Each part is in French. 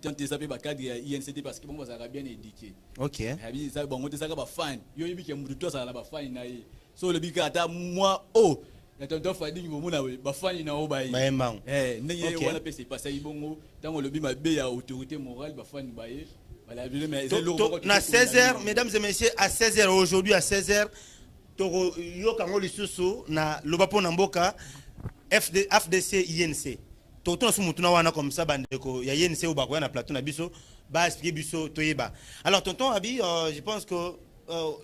étudiant des AP cadre INCT parce que bon ça bien éduqué. OK. Ça bon on ça ba fan. Yo yebi ke mutu to ça na ba fan na ye. So le bika ata moi oh ya tonton fadi ngo mona ba fan na o ba yi. Ndenge wana pe c'est pas ça ibongo tango le bi ma be ya autorité morale ba fan ba ye. Voilà, na 16h mesdames et messieurs à 16h aujourd'hui à 16h toko yo kango lisusu na lobapo na mboka FDC INC. Toto su mutuna wana comme ça bandeko ya INC ou bakoya na plateau na biso ba expliquer biso toyeba. Alors tonton Abi je pense que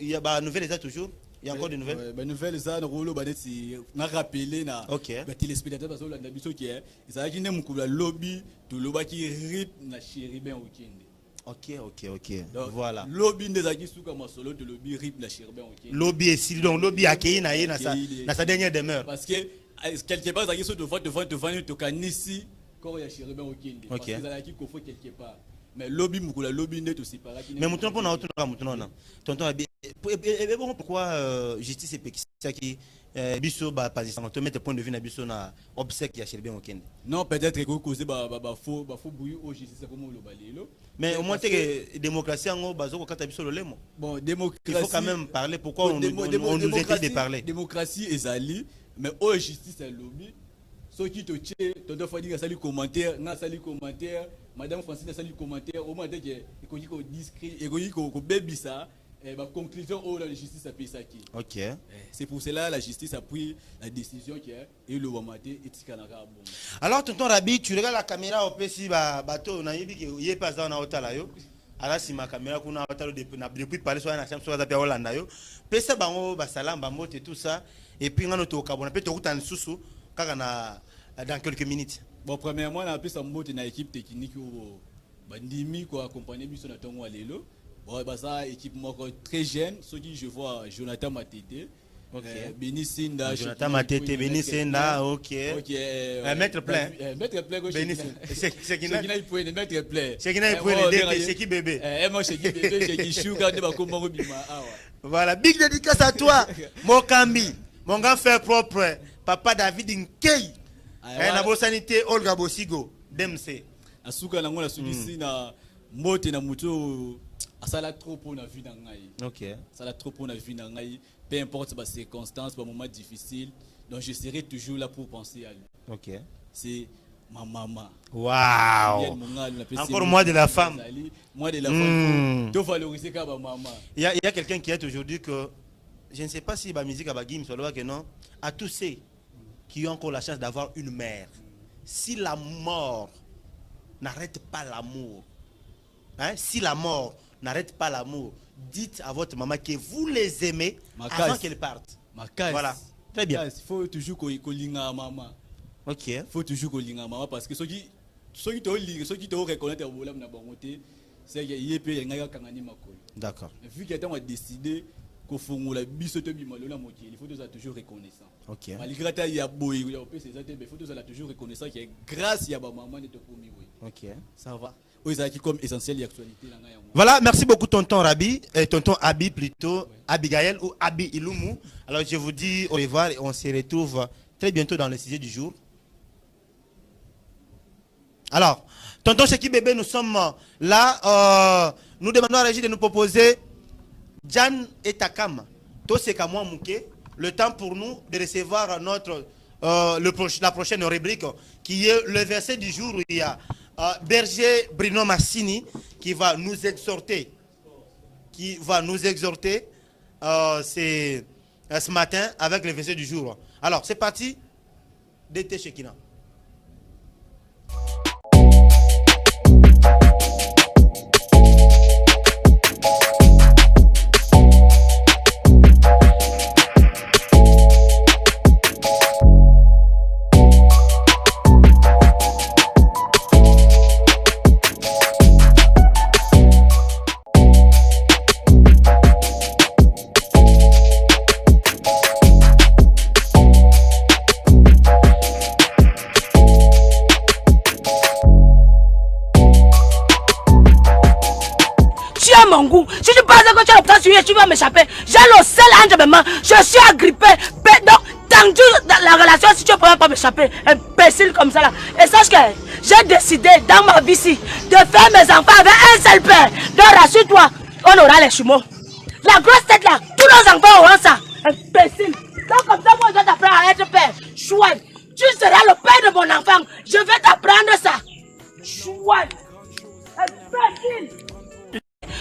il y a ba nouvelles ça toujours. Il y a encore des nouvelles. Ba nouvelles ça na rolo ba deti na rappeler na ba téléspectateurs parce que la biso qui est ça qui ne mukula lobby to lobaki rip na Chérubin Okende. Ok. Donc, voilà. Lobby des acquis sous comme solo de lobby rip la Chérubin Okende. Lobby est si donc lobby accueilli na sa dernière demeure. Parce que quelque part acquis sous de vendre to kanisi quand il y a Chérubin Okende. Parce que ça acquis qu'il faut quelque part. Mais lobby mukula lobby net aussi séparé. Mais maintenant pour na maintenant tonton et bon pourquoi justice et ça qui biso ba pas ça te mettre point de vue na biso na obsèque ya Chérubin Okende. Non peut-être que causer ba faux bouillir au justice comme le balelo. Mais au moins que démocratie en bazo ko kata biso le lemo. Bon démocratie il faut quand même parler pourquoi on nous interdit de parler. Démocratie est ali mais au justice est lobby. Ceux qui te tient, tonton Fadi a sali commentaire, na sali commentaire, madame Francine a sali commentaire, au moins que il faut discret, il faut baby ça, la conclusion oh la justice a payé ça qui. OK. C'est pour cela la justice a pris la décision qui est et le wamaté et tikanaka bon. Alors tonton Rabi, tu regardes la caméra au PC bateau na yebi que yé pas dans na hôtel yo. Alors si ma caméra kuna hôtel depuis parler sur na chambre sur Hollande yo. Pesa bango ba salam ba mote tout ça et puis ngano to kabona pe to kuta nsusu kaka na dans quelques minutes. Bon, premièrement, on a appelé ça une équipe technique ou bandimi quoi accompagner biso na tongo alelo. Bon, bah ça équipe très jeune, ceux qui je vois Jonathan Matete. OK. Benisinda, Jonathan Matete, Benisinda, OK. Maître plein. Maître plein c'est qui n'a il peut mettre plein. C'est qui n'a il peut aider c'est qui bébé. Moi c'est qui bébé, c'est qui chouka de ba kombo bima. Voilà, big dédicace à toi. Mokambi, mon grand frère propre. Papa David Nkei. Na bo sanité Olga Bosigo DMC. Asuka nango na sudisi na mote na muto asala trop pour na vie na ngai. OK. Asala trop pour na vie na ngai, peu importe les circonstances, les moments difficiles, donc je serai toujours là pour penser à lui. OK. C'est ma maman. Waouh. Encore moi de la femme. Moi de la femme. Tu valoriser ka ba maman. Il y a quelqu'un qui est aujourd'hui que je ne sais pas si la musique a bagim sur le que non à tous ceux qui ont encore la chance d'avoir une mère. Si la mort n'arrête pas l'amour, hein, si la mort n'arrête pas l'amour, dites à votre maman que vous les aimez avant qu'elle parte. Voilà, très bien. Il faut toujours qu'on linga maman. OK. Il faut toujours qu'on linga maman parce que ceux qui te reconnaissent au problème na bangoté, c'est qu'il y a peu ngaya kangani makolo. D'accord. Vu qu'il a décidé il faut toujours reconnaissant. OK. Malgré ça, il y a boy, il faut toujours reconnaissant qu'il y a grâce à maman de te promis. OK. Ça va. Comme essentiel l'actualité. Voilà, merci beaucoup tonton Rabi, tonton Abi plutôt, Abigail ou Abi Ilumu. Alors je vous dis au revoir et on se retrouve très bientôt dans le sujet du jour. Alors, tonton Cheki Bébé, nous sommes là. Nous demandons à la régie de nous proposer Jan et Takam, Tosekamwa Mouké, le temps pour nous de recevoir notre la prochaine rubrique qui est le verset du jour où il y a Berger Bruno Massini qui va nous exhorter. C'est ce matin avec le verset du jour. Alors c'est parti, DT Shekina. Si tu penses que tu as l'obtention, tu vas m'échapper. J'ai le seul enjambement. Je suis agrippé. Donc, tendu dans la relation, si tu ne peux pas m'échapper. Imbécile comme ça là. Et sache que j'ai décidé dans ma vie ici de faire mes enfants avec un seul père. Donc rassure-toi, on aura les jumeaux. La grosse tête là, tous nos enfants auront ça. Imbécile. Donc comme ça, moi je vais t'apprendre à être père. Chouette. Tu seras le père de mon enfant. Je vais t'apprendre ça. Chouette. Imbécile.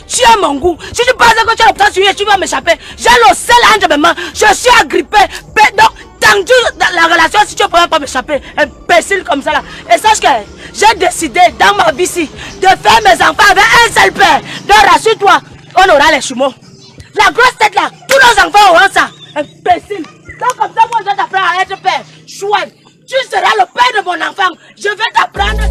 Tu as mon goût. Si tu penses que tu as l'option sur lui, tu vas m'échapper. J'ai le sel entre mes mains. Je suis agrippé. Donc, tendu dans la relation, si tu ne pourras pas m'échapper. Imbécile comme ça là. Et sache que j'ai décidé dans ma vie ici de faire mes enfants avec un seul père. Donc rassure-toi, on aura les jumeaux. La grosse tête là, tous nos enfants auront ça. Imbécile. Donc comme ça, moi je vais t'apprendre à être père. Chouette. Tu seras le père de mon enfant. Je vais t'apprendre.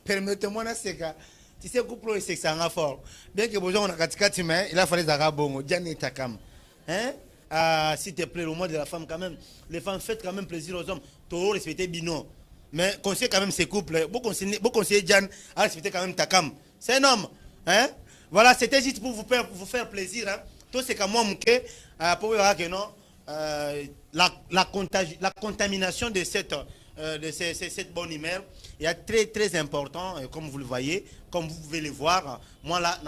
Permettez-moi, tu sais, couple c'est ça en fort. Bien que bonjour, on a katikati, mais il a fallu des bon, Diane Takam. Hein? S'il te plaît, au moins de la femme, quand même. Les femmes, faites quand même plaisir aux hommes. Taureau, respectez Bino. Mais conseillez quand même ces couples. Vous conseillez Diane à respecter quand même Takam. C'est un homme. Hein? Voilà, c'était juste pour vous faire plaisir. Hein? Tout c'est comme moi, pour voir que non. La contamination de cette bonne humeur est très très important, comme vous le voyez, comme vous pouvez le voir. Moi là,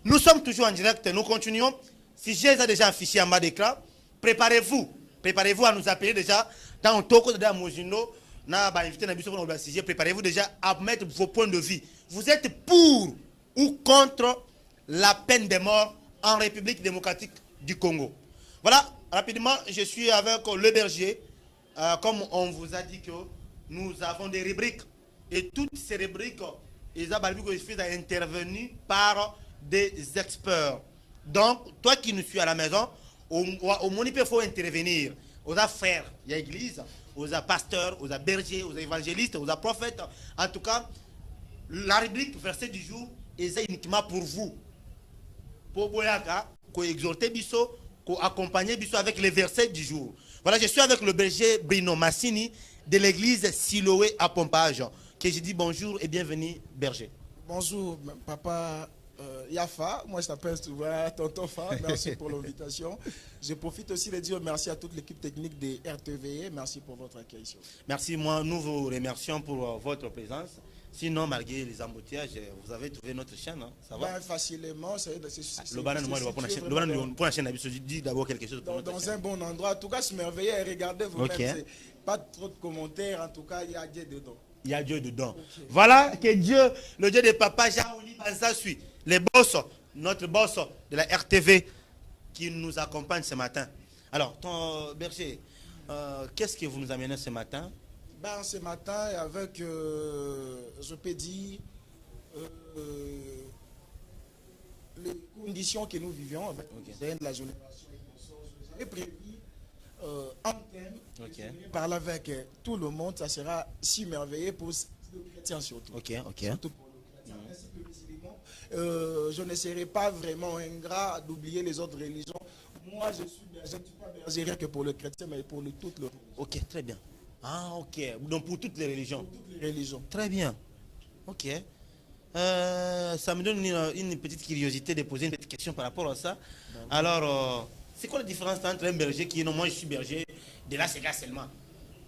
nous sommes toujours en direct, nous continuons. Si j'ai déjà affiché en bas d'écran, préparez-vous à nous appeler déjà dans le toko de Mojino. Préparez-vous déjà à mettre vos points de vue. Vous êtes pour ou contre la peine de mort en République démocratique du Congo? Voilà, rapidement, je suis avec le berger. Comme on vous a dit que nous avons des rubriques. Et toutes ces rubriques, ils ont intervenu par des experts. Donc, toi qui nous suis à la maison, au moins il faut intervenir. Aux frères, il y a église, aux pasteurs, aux bergers, aux évangélistes, aux prophètes. En tout cas, la rubrique verset du jour est uniquement pour vous. Pour vous exhorter Bisso, accompagner Bisso avec les versets du jour. Voilà, je suis avec le berger Bruno Massini de l'église Siloé à Pompage. Que je dis bonjour et bienvenue, berger. Bonjour, papa Yafa. Moi, je t'appelle souvent Tonton Fa. Merci pour l'invitation. Je profite aussi de dire merci à toute l'équipe technique de RTVE. Merci pour votre accueil. Merci, moi, nous vous remercions pour votre présence. Sinon, malgré les embouteillages, vous avez trouvé notre chaîne, hein? Ça va? Facilement. Le banane, moi, pour la chaîne, je dis d'abord quelque chose pour notre chaîne. Dans un bon endroit. En tout cas, je merveilleux. Regardez vous-même. Pas trop de commentaires. En tout cas, il y a Dieu dedans. Il y a Dieu dedans. Okay. Voilà que Dieu, le Dieu de papa Jean-Oli Banza suit. Les boss, notre boss de la RTV qui nous accompagne ce matin. Alors, ton berger, qu'est-ce que vous nous amenez ce matin? Ce matin, avec, je peux dire, les conditions que nous vivions avec de la génération, j'avais prévu un thème, parler avec tout le monde, ça sera si merveilleux pour les chrétiens surtout. Surtout pour les chrétiens. Je ne serai pas vraiment ingrat d'oublier les autres religions. Moi, je ne suis pas berger rien que pour le chrétien, mais pour toutes les religions. Ok, très bien. Ah, ok. Donc pour toutes les religions. Pour toutes les religions. Très bien. Ok. Ça me donne une petite curiosité de poser une petite question par rapport à ça. Alors, c'est quoi la différence entre un berger qui dit non, moi je suis berger de la Sega seulement,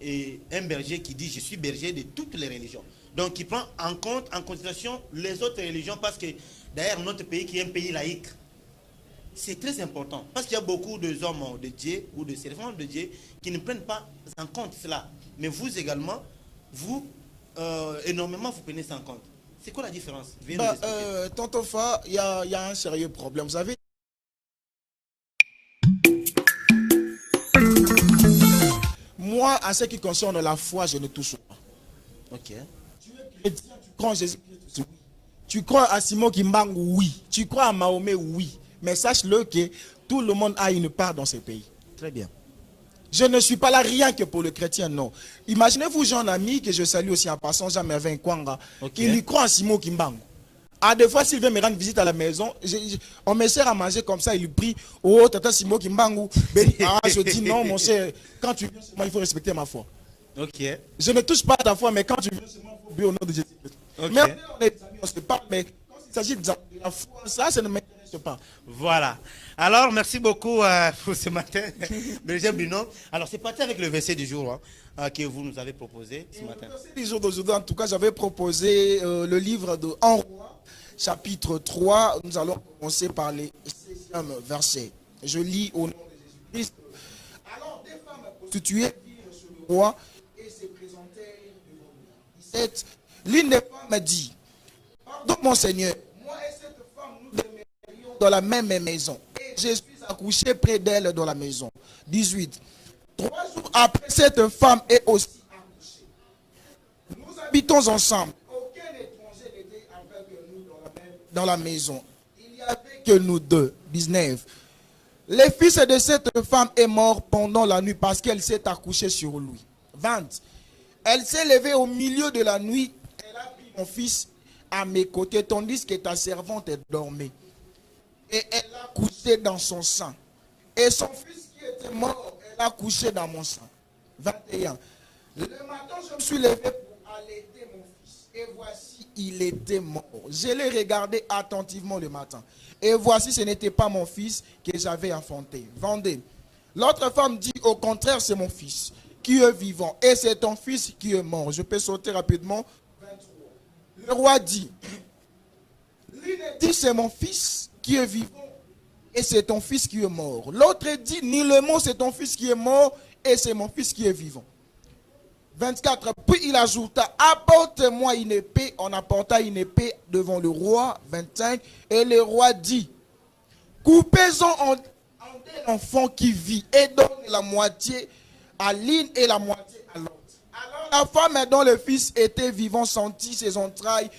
et un berger qui dit je suis berger de toutes les religions? Donc, qui prend en considération les autres religions, parce que d'ailleurs, notre pays qui est un pays laïque, c'est très important. Parce qu'il y a beaucoup d'hommes de Dieu ou de servants de Dieu qui ne prennent pas en compte cela. Mais vous également, vous, énormément, vous prenez ça en compte. C'est quoi la différence? Tonton Fa, il y a un sérieux problème. Vous savez, moi, en ce qui concerne la foi, je ne touche pas. Ok. Tu es chrétien, tu crois en Jésus-Christ, oui. Tu crois à Simon Kimbangu, oui. Tu crois à Mahomet, oui. Mais sache-le que tout le monde a une part dans ce pays. Très bien. Je ne suis pas là rien que pour le chrétien, non. Imaginez-vous, Jean Ami, que je salue aussi en passant, Jean-Mervein Kwanga, il y croit en Simon Kimbangu. À des fois, s'il vient me rendre visite à la maison, on me sert à manger comme ça, il prie. Oh, tata Simo Kimbangu. Je dis non, mon cher, quand tu viens chez moi, il faut respecter ma foi. Ok. Je ne touche pas à ta foi, mais quand tu viens chez moi, il faut bien au nom de Jésus. Okay. Mais on est des amis, on se parle, mais quand il s'agit de la foi, ça ne m'intéresse pas. Voilà. Alors, merci beaucoup pour ce matin, Berger Bruno. Alors, c'est parti avec le verset du jour que vous nous avez proposé ce matin. Le verset du jour d'aujourd'hui, en tout cas, j'avais proposé le livre de 1 Roi, chapitre 3. Nous allons commencer par les 16e versets. Je lis au nom de Jésus-Christ. Alors, des femmes prostituées virent sur le roi et se présentèrent devant lui. 17. L'une des femmes dit, pardon mon Seigneur, moi et cette femme, nous demeurions dans la même maison. Et je suis accouché près d'elle dans la maison. 18. 3 jours après, cette femme est aussi accouchée. Nous habitons ensemble. Aucun étranger n'était avec nous dans la maison. Il n'y avait que nous deux. 19. Le fils de cette femme est mort pendant la nuit parce qu'elle s'est accouchée sur lui. 20. Elle s'est levée au milieu de la nuit. Elle a pris mon fils à mes côtés tandis que ta servante dormait. Et elle l'a couché dans son sein. Et son fils qui était mort, elle a couché dans mon sein. 21. Le matin, je me suis levé pour allaiter mon fils. Et voici, il était mort. Je l'ai regardé attentivement le matin. Et voici, ce n'était pas mon fils que j'avais enfanté. 22. L'autre femme dit, au contraire, c'est mon fils qui est vivant. Et c'est ton fils qui est mort. Je peux sauter rapidement. 23. Le roi dit, l'une dit, c'est mon fils qui est vivant. Et c'est ton fils qui est mort. L'autre dit, nullement, c'est ton fils qui est mort. Et c'est mon fils qui est vivant. 24. Puis il ajouta, apporte-moi une épée. On apporta une épée devant le roi. 25. Et le roi dit, coupez-en en un enfant qui vit et donne la moitié à l'une et la moitié à l'autre. Alors la femme dont le fils était vivant sentit ses entrailles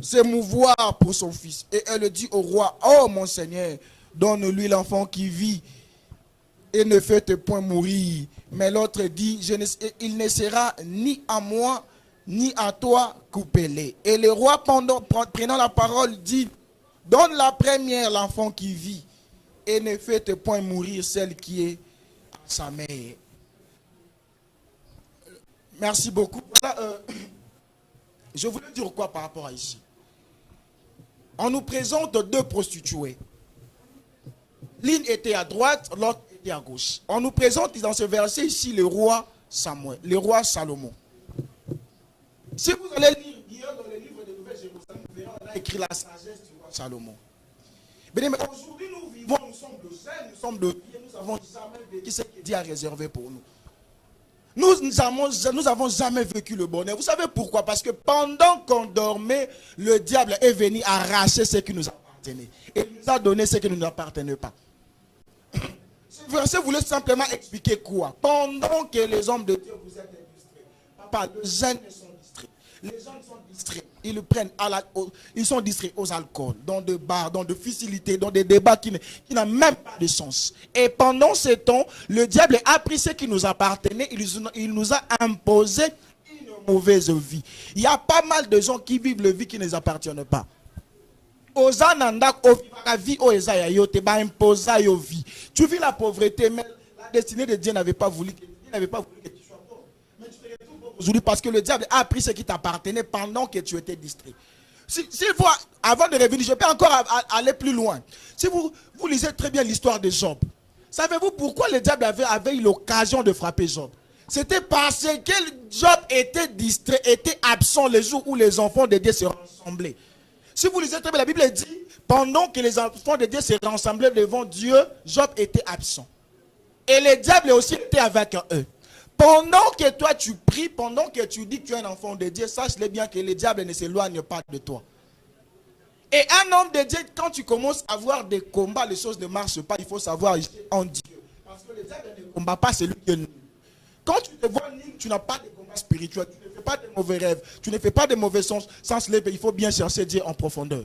s'émouvoir pour son fils. Et elle dit au roi, oh mon Seigneur, donne-lui l'enfant qui vit et ne faites point mourir. Mais l'autre dit, il ne sera ni à moi, ni à toi, coupez-les. Et le roi, prenant la parole, dit, donne la première l'enfant qui vit, et ne faites point mourir celle qui est à sa mère. Merci beaucoup. Voilà, je voulais dire quoi par rapport à ici. On nous présente deux prostituées. L'une était à droite, l'autre était à gauche. On nous présente dans ce verset ici le roi Samuel, le roi Salomon. Si vous allez lire dans le livre de Nouvelle-Jérusalem, vous verrez, on a écrit la sagesse du roi Salomon. Mais aujourd'hui, nous vivons, nous sommes de zèle, nous sommes de Dieu, nous avons jamais vécu ce que Dieu a réservé pour nous. Nous avons jamais vécu le bonheur. Vous savez pourquoi? Parce que pendant qu'on dormait, le diable est venu arracher ce qui nous appartenait. Et il nous a donné ce qui ne nous appartenait pas. Ce verset voulait simplement expliquer quoi? Pendant que les hommes de Dieu vous êtes distraits, papa, les jeunes sont distraits. Les jeunes sont distraits. Ils sont distraits aux alcools, dans des bars, dans des facilités, dans des débats qui n'ont même pas de sens. Et pendant ce temps, le diable a pris ce qui nous appartenait, il nous a imposé une mauvaise vie. Il y a pas mal de gens qui vivent la vie qui ne les appartiennent pas. Tu vis la pauvreté, mais la destinée de Dieu n'avait pas voulu que tu sois pauvre. Mais tu te retrouves pauvre aujourd'hui parce que le diable a pris ce qui t'appartenait pendant que tu étais distrait. Avant de revenir, je peux encore aller plus loin. Si vous lisez très bien l'histoire de Job, savez-vous pourquoi le diable avait eu l'occasion de frapper Job? C'était parce que Job était distrait, était absent le jour où les enfants de Dieu se rassemblaient. Si vous lisez très bien, la Bible dit, pendant que les enfants de Dieu se rassemblaient devant Dieu, Job était absent. Et le diable aussi était avec eux. Pendant que toi tu pries, pendant que tu dis que tu es un enfant de Dieu, sache-le bien que le diable ne s'éloigne pas de toi. Et un homme de Dieu, quand tu commences à avoir des combats, les choses ne marchent pas, il faut savoir en Dieu. Parce que le diable ne combat pas celui qui est nul. Quand tu te vois nul, tu n'as pas de combat spirituel, tu ne fais pas de mauvais rêves, tu ne fais pas de mauvais sens, il faut bien chercher Dieu en profondeur.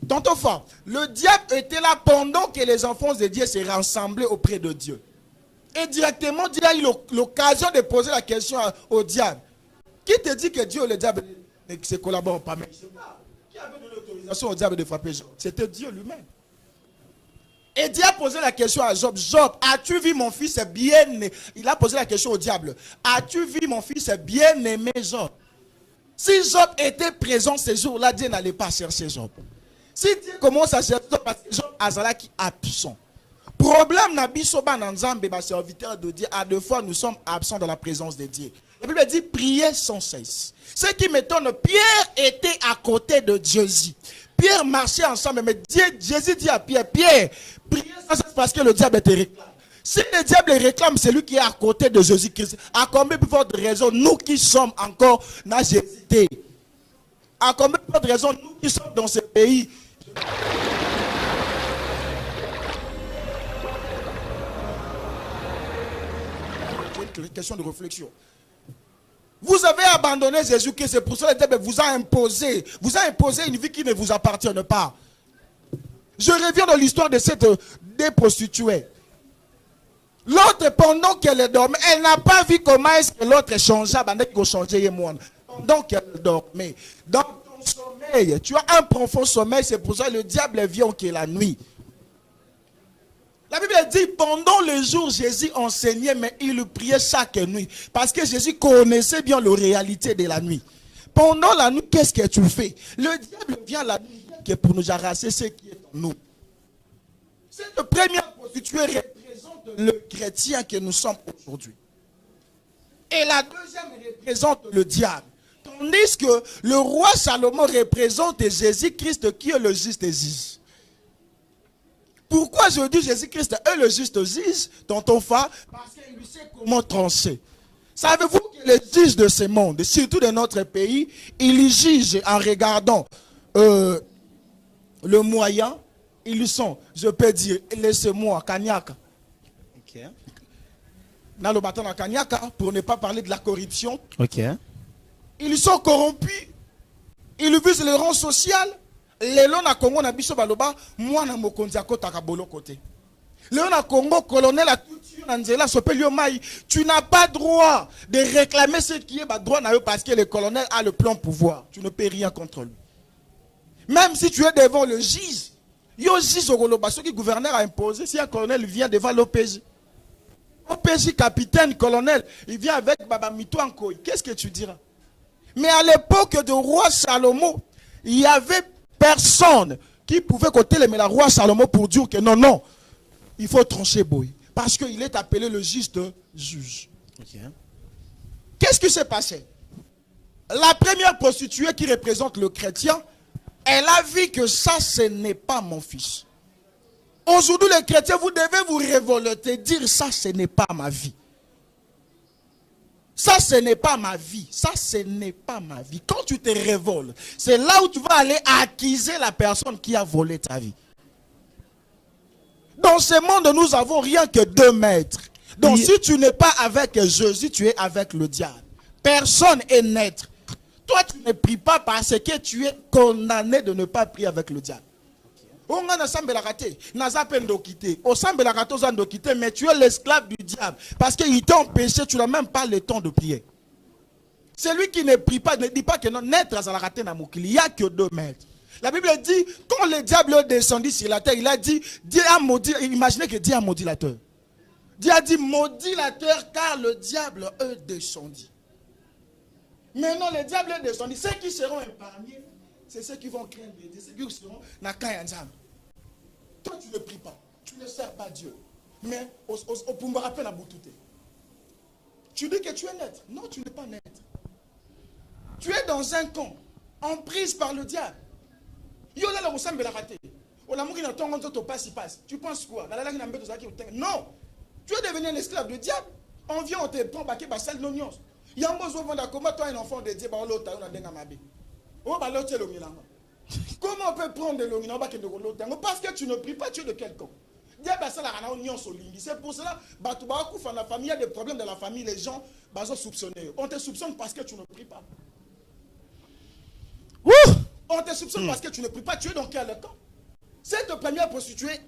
Tantôt fort, le diable était là pendant que les enfants de Dieu se rassemblaient auprès de Dieu. Et directement, Dieu a eu l'occasion de poser la question au diable. Qui te dit que Dieu ou le diable? ne se collaborent pas. Mais qui avait donné l'autorisation au diable de frapper Job? C'était Dieu lui-même. Et Dieu a posé la question à Job. Job, as-tu vu mon fils bien-aimé? Il a posé la question au diable. As-tu vu mon fils bien-aimé Job? Si Job était présent ce jour-là, Dieu n'allait pas chercher Job. Si Dieu commence à chercher Job, parce que Job a qui absent. Problème n'a bisoba nanzambe, ma serviteur de Dieu, à deux fois nous sommes absents de la présence de Dieu. La Bible dit priez sans cesse. Ce qui m'étonne, Pierre était à côté de Jésus. Pierre marchait ensemble, mais Jésus dit à Pierre, Pierre, priez sans cesse parce que le diable te réclame. Si le diable réclame, c'est lui qui est à côté de Jésus-Christ. À combien plus forte raison, nous qui sommes encore dans Jésus, à combien plus forte raison, nous qui sommes dans ce pays. C'est une question de réflexion. Vous avez abandonné Jésus-Christ, c'est pour ça que le diable vous a imposé une vie qui ne vous appartient pas. Je reviens dans l'histoire de cette des prostituées. L'autre, pendant qu'elle dormait, elle n'a pas vu comment est-ce que l'autre changeait, pendant qu'elle dormait. Dans ton sommeil, tu as un profond sommeil, c'est pour ça que le diable vient qui est la nuit. La Bible dit, pendant le jour, Jésus enseignait, mais il priait chaque nuit. Parce que Jésus connaissait bien la réalité de la nuit. Pendant la nuit, qu'est-ce que tu fais? Le diable vient la nuit pour nous arracher ce qui est en nous. Cette première prostituée représente le chrétien que nous sommes aujourd'hui. Et la deuxième représente le diable. Tandis que le roi Salomon représente Jésus-Christ qui est le juste juge. Pourquoi je dis Jésus-Christ est le juste juge, tonton Fa? Parce qu'il sait comment trancher. Savez-vous que les juges de ce monde, surtout de notre pays, ils jugent en regardant le moyen, ils sont, je peux dire, laissez-moi, Kanyaka. Ok. Dans le bâton de Kanyaka, pour ne pas parler de la corruption. Ok. Ils sont corrompus. Ils visent le rang social. Lelo na Congo na biso baloba mwana mokonzi akotaka bolo côté. Lelo na Congo colonel a tout na nzela sopelio mai, tu n'as pas droit de réclamer ce qui est ba droit na yo parce que le colonel a le plein pouvoir. Tu ne peux rien contre lui. Même si tu es devant le juge, yo juge okoloba ce que le gouverneur a imposé, si un colonel vient devant l'OPJ. OPJ capitaine colonel, il vient avec Baba Mitouankoy. Qu'est-ce que tu diras? Mais à l'époque du roi Salomon, il y avait personne qui pouvait côté le roi Salomon pour dire que non, il faut trancher boy. Parce qu'il est appelé le juste juge. Okay. Qu'est-ce qui s'est passé? La première prostituée qui représente le chrétien, elle a vu que ça, ce n'est pas mon fils. Aujourd'hui, les chrétiens, vous devez vous révolter, dire ça, ce n'est pas ma vie. Ça, ce n'est pas ma vie. Ça, ce n'est pas ma vie. Quand tu te révoltes, c'est là où tu vas aller accuser la personne qui a volé ta vie. Dans ce monde, nous avons rien que 2 maîtres. Donc, si tu n'es pas avec Jésus, tu es avec le diable. Personne est naître. Toi, tu ne pries pas parce que tu es condamné de ne pas prier avec le diable. Mais tu es l'esclave du diable. Parce qu'il t'a empêché, tu n'as même pas le temps de prier. Celui qui ne prie pas, ne dit pas que non, naître à la raté il n'y a que 2 maîtres. La Bible dit, quand le diable est descendu sur la terre, il a dit, Dieu a maudit, imaginez que Dieu a maudit la terre. Dieu a dit, maudit la terre car le diable est descendu. Maintenant, le diable est descendu. Ceux qui seront épargnés, c'est ceux qui vont craindre Dieu, ceux qui seront na Kayanzam. Toi, tu ne pries pas, tu ne sers pas Dieu. Mais au Pumbarape na Boutouté. Tu dis que tu es naître. Non, tu n'es pas naître. Tu es dans un camp, en prise par le diable. Tu penses quoi? Non. Tu es devenu un esclave du diable. On vient, on te prend baquet, basal non. Il y a un besoin de comment toi un enfant de Dieu, comment on peut prendre de l'omina? Parce que tu ne pries pas, tu es de quel camp? C'est pour cela, la famille, il y a des problèmes dans la famille, les gens sont soupçonnés. On te soupçonne parce que tu ne pries pas. On te soupçonne parce que tu ne pries pas, tu es dans quel camp? Cette première prostituée,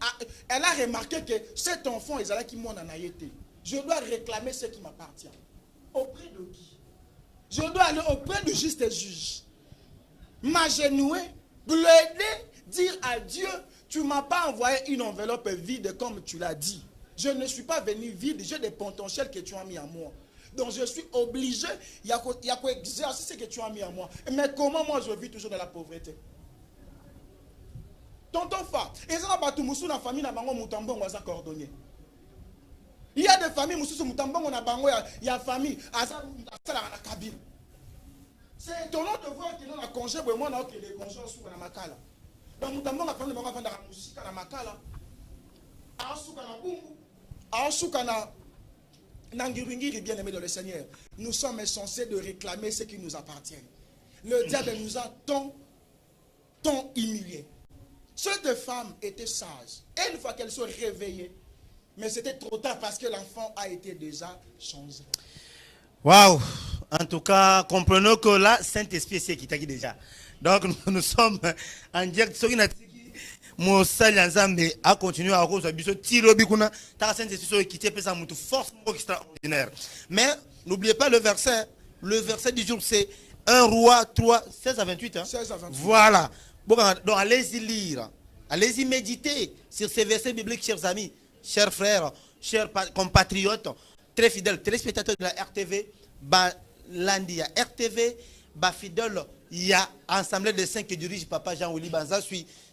elle a remarqué que cet enfant, qui m'en a été. Je dois réclamer ce qui m'appartient. Auprès de qui? Je dois aller auprès du juste juge. m'agenouiller, plaider, dire à Dieu, tu ne m'as pas envoyé une enveloppe vide comme tu l'as dit. Je ne suis pas venu vide, j'ai des potentiels que tu as mis en moi. Donc je suis obligé, il y a quoi exercer ce que tu as mis en moi. Mais comment moi je vis toujours dans la pauvreté? Tonton Fa, et ça va tout moussou dans la famille, on va coordonner. Il y a des familles, il y a famille, c'est étonnant de voir que dans la congé, moi, les congés sont dans ma cala. Donc, nous avons fait la musique dans ma cala. Bien aimé dans le Seigneur, nous sommes censés de réclamer ce qui nous appartient. Le diable nous a tant humiliés. Cette femme était sage. Et une fois qu'elle se réveillée, mais c'était trop tard parce que l'enfant a été déjà changé. Waouh! En tout cas, comprenons que là, Saint-Esprit, c'est qui t'a dit déjà. Donc, nous sommes en direct. Ce qui n'a a continué à cause de tiro bikuna ta Saint-Esprit qui t'est ça une force extraordinaire. Mais n'oubliez pas le verset. Le verset du jour, c'est 1 Roi 3, 16 à 28. Hein? 16 à 28. Voilà. Bon, donc, allez-y lire. Allez-y méditer sur ces versets bibliques, chers amis, chers frères, chers compatriotes, très fidèles téléspectateurs de la RTV. Lundi, RTV, fidèle, il y a Assemblée des Saints qui dirige Papa Jean-Willy Banza.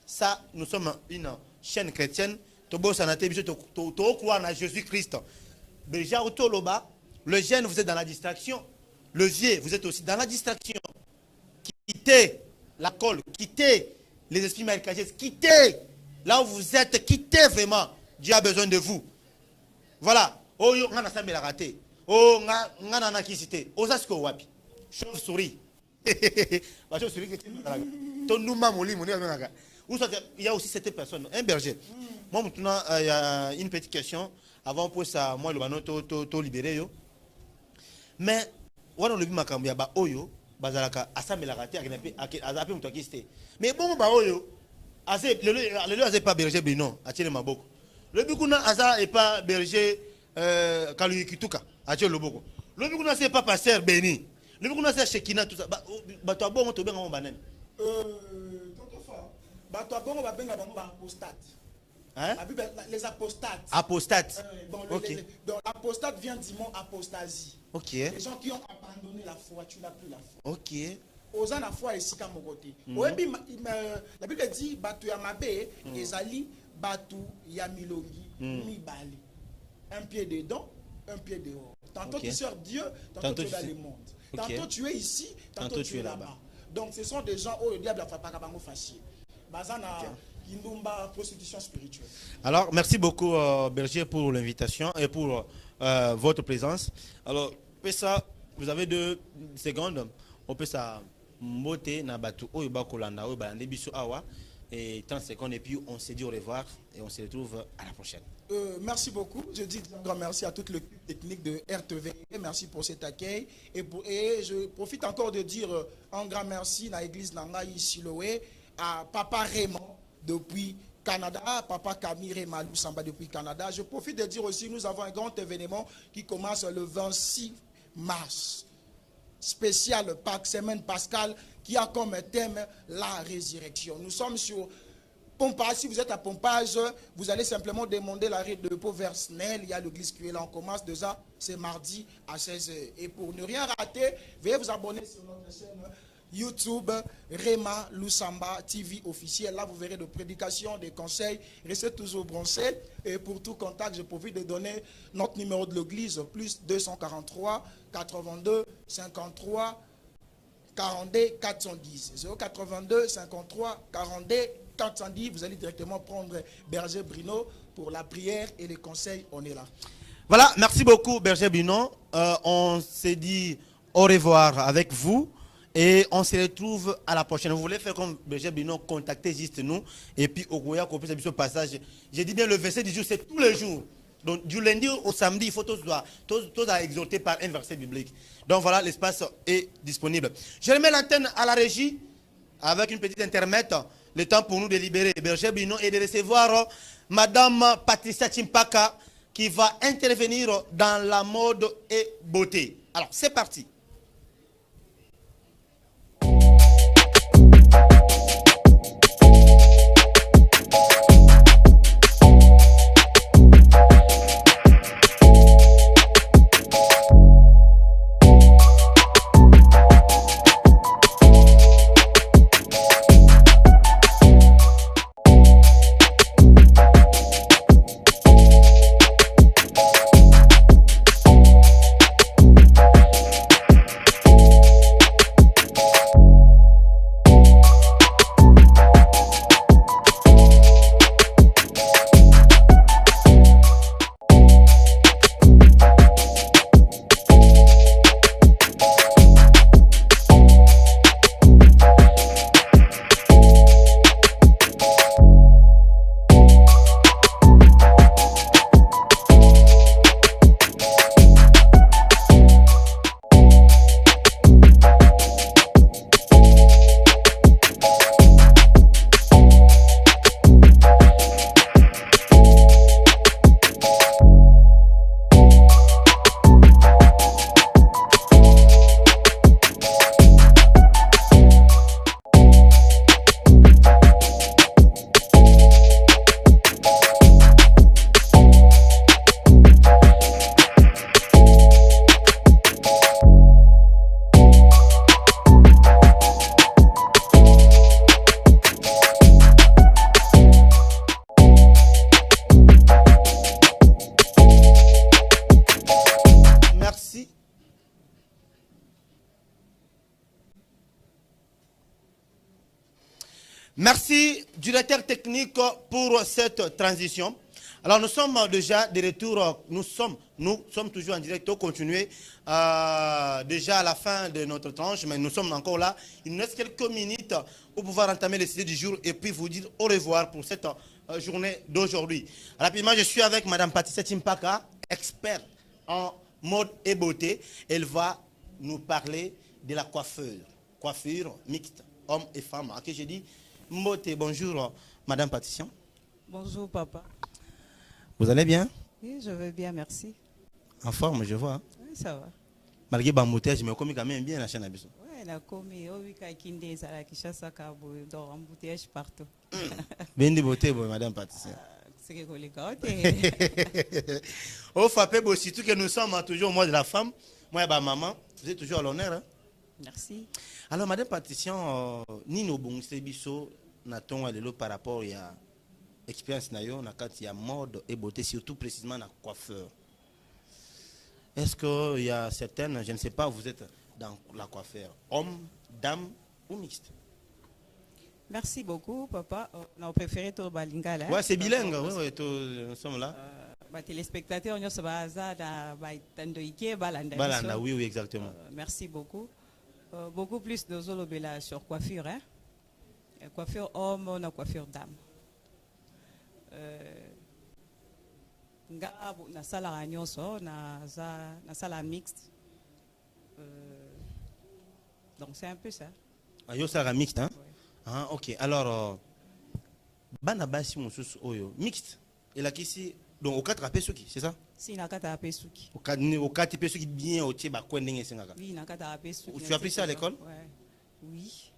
Ça, nous sommes une chaîne chrétienne. Tobo Sanate, to croire en Jésus-Christ. Déjà, au Toloba, le jeune, vous êtes dans la distraction. Le vieux, vous êtes aussi dans la distraction. Quittez la colle, quittez les esprits mal cachés, quittez là où vous êtes, quittez vraiment. Dieu a besoin de vous. Voilà. Oh, on a ça, mais la raté. Oh, on a quitté. Oh, ça, c'est quoi, wapi? Chauve-souris. Chauve-souris, il y a aussi cette personne, un berger. Moi, maintenant, il y a une petite question. Avant, pour ça, moi, le bano, to libéré. Mais, on a le vu il y a oyo, bazalaka, asa la raté, azapi moutou akiste. Mais bon, oyo, le asa pas berger, mais non, atire ma boko. Le bikuna asa est pas berger, kalu kituka, atire le boko. Le bikuna c'est pas pasteur, béni. Le bikuna c'est Shekina, tout ça. Toi, bon, tu bien en banane. Hein? Les apostates. Apostates. Donc l'apostate vient du mot apostasie. Ok. Les gens qui ont abandonné la foi, tu n'as plus la foi. Ok. Osant la foi ici comme côté. La Bible dit batu ya mabe ezali batu ya milongi mibali. Un pied dedans, un pied dehors. Tantôt tu sers Dieu, tantôt tu es dans le monde. Tantôt tu es ici, tantôt tu es là-bas. Donc ce sont des gens où le diable a fait pas kabango fâché. Bazana Kindumba, prostitution spirituelle. Alors, merci beaucoup, Berger, pour l'invitation et pour votre présence. Alors, ça, vous avez 2 secondes. On peut ça monter na batu oyoba kolanda oyoba ndebiso awa et 30 secondes et puis on se dit au revoir et on se retrouve à la prochaine. Merci beaucoup. Je dis un grand merci à toute l'équipe technique de RTV. Merci pour cet accueil. Et je profite encore de dire un grand merci à l'église Nangaï Siloé, à Papa Raymond depuis Canada, Papa Camille Malou Samba depuis Canada. Je profite de dire aussi, nous avons un grand événement qui commence le 26 mars. Spécial Pâques, semaine pascale, qui a comme thème la résurrection. Nous sommes sur Pompage. Si vous êtes à Pompage, vous allez simplement demander l'arrêt de repos vers Snell. Il y a l'église qui est là. On commence déjà, c'est mardi à 16h. Et pour ne rien rater, veuillez vous abonner sur notre chaîne YouTube, Rema Lusamba TV officiel. Là, vous verrez des prédications, des conseils. Restez toujours branchés. Et pour tout contact, je profite de donner notre numéro de l'église, plus 243 82 53 42 410. 082 53 42 410. Vous allez directement prendre Berger Bruno pour la prière et les conseils. On est là. Voilà, merci beaucoup, Berger Bruno. On s'est dit au revoir avec vous. Et on se retrouve à la prochaine. Vous voulez faire comme Berger Bruno, contactez juste nous. Et puis, au Goya, qu'on puisse faire ce passage. J'ai dit bien, le verset du jour, c'est tous les jours. Donc, du lundi au samedi, il faut tous exhorter par un verset biblique. Donc, voilà, l'espace est disponible. Je remets l'antenne à la régie avec une petite intermède. Le temps pour nous de libérer Berger Bruno et de recevoir Madame Patricia Chimpaka qui va intervenir dans la mode et beauté. Alors, c'est parti. Merci, directeur technique, pour cette transition. Alors, nous sommes déjà de retour. Nous sommes toujours en direct. On continue déjà à la fin de notre tranche, mais nous sommes encore là. Il nous reste quelques minutes pour pouvoir entamer les sujets du jour et puis vous dire au revoir pour cette journée d'aujourd'hui. Rapidement, je suis avec Madame Patricia Timpaka, experte en mode et beauté. Elle va nous parler de la coiffure mixte, hommes et femmes. Ok, j'ai dit Mbote. Bonjour, Madame Patricia. Bonjour, papa. Vous allez bien? Oui, je vais bien, merci. En forme, je vois. Oui, ça va. Malgré l'embouteillage, mais comme quand même bien la chaîne à bisou. Oui, la commis, oui, Kinde, Zara, Kishasa, Kabo, dans embouteillage partout. Bien de beauté, Madame Patricia. C'est que les gars, au FAPE, surtout que nous sommes toujours au mois de la femme. Moi et ma maman, vous êtes toujours à l'honneur. Hein? Merci. Alors, Madame Patricia, ni nos bons biso, n'a-t-on par rapport à expérience nayo na kati ya mode et beauté, surtout précisément na coiffeur. Est-ce qu'il y a certaines, je ne sais pas, vous êtes dans la coiffeur, homme, dame ou mixte? Merci beaucoup, papa. On a préféré tout Balingala. Ouais, c'est bilingue, oui, nous sommes là. Téléspectateurs, nous sommes Balanda, oui, exactement. Merci beaucoup. Beaucoup plus de zolobela sur coiffure. Hein? Coiffure homme, on a coiffure dame. Na sala nyonso na sala mixte, donc c'est un peu ça. Yo sala mixte, hein? Ouais. Ah, ok. Alors bana basi mususu oyo mixte et la kisi donc au 4 pesuki, c'est ça? Si na kata pesuki. Au 4 pesuki bien au tiba ko ndenge sengaka. Oui, na kata pesuki. Tu as appris ça à l'école? Ouais. Oui.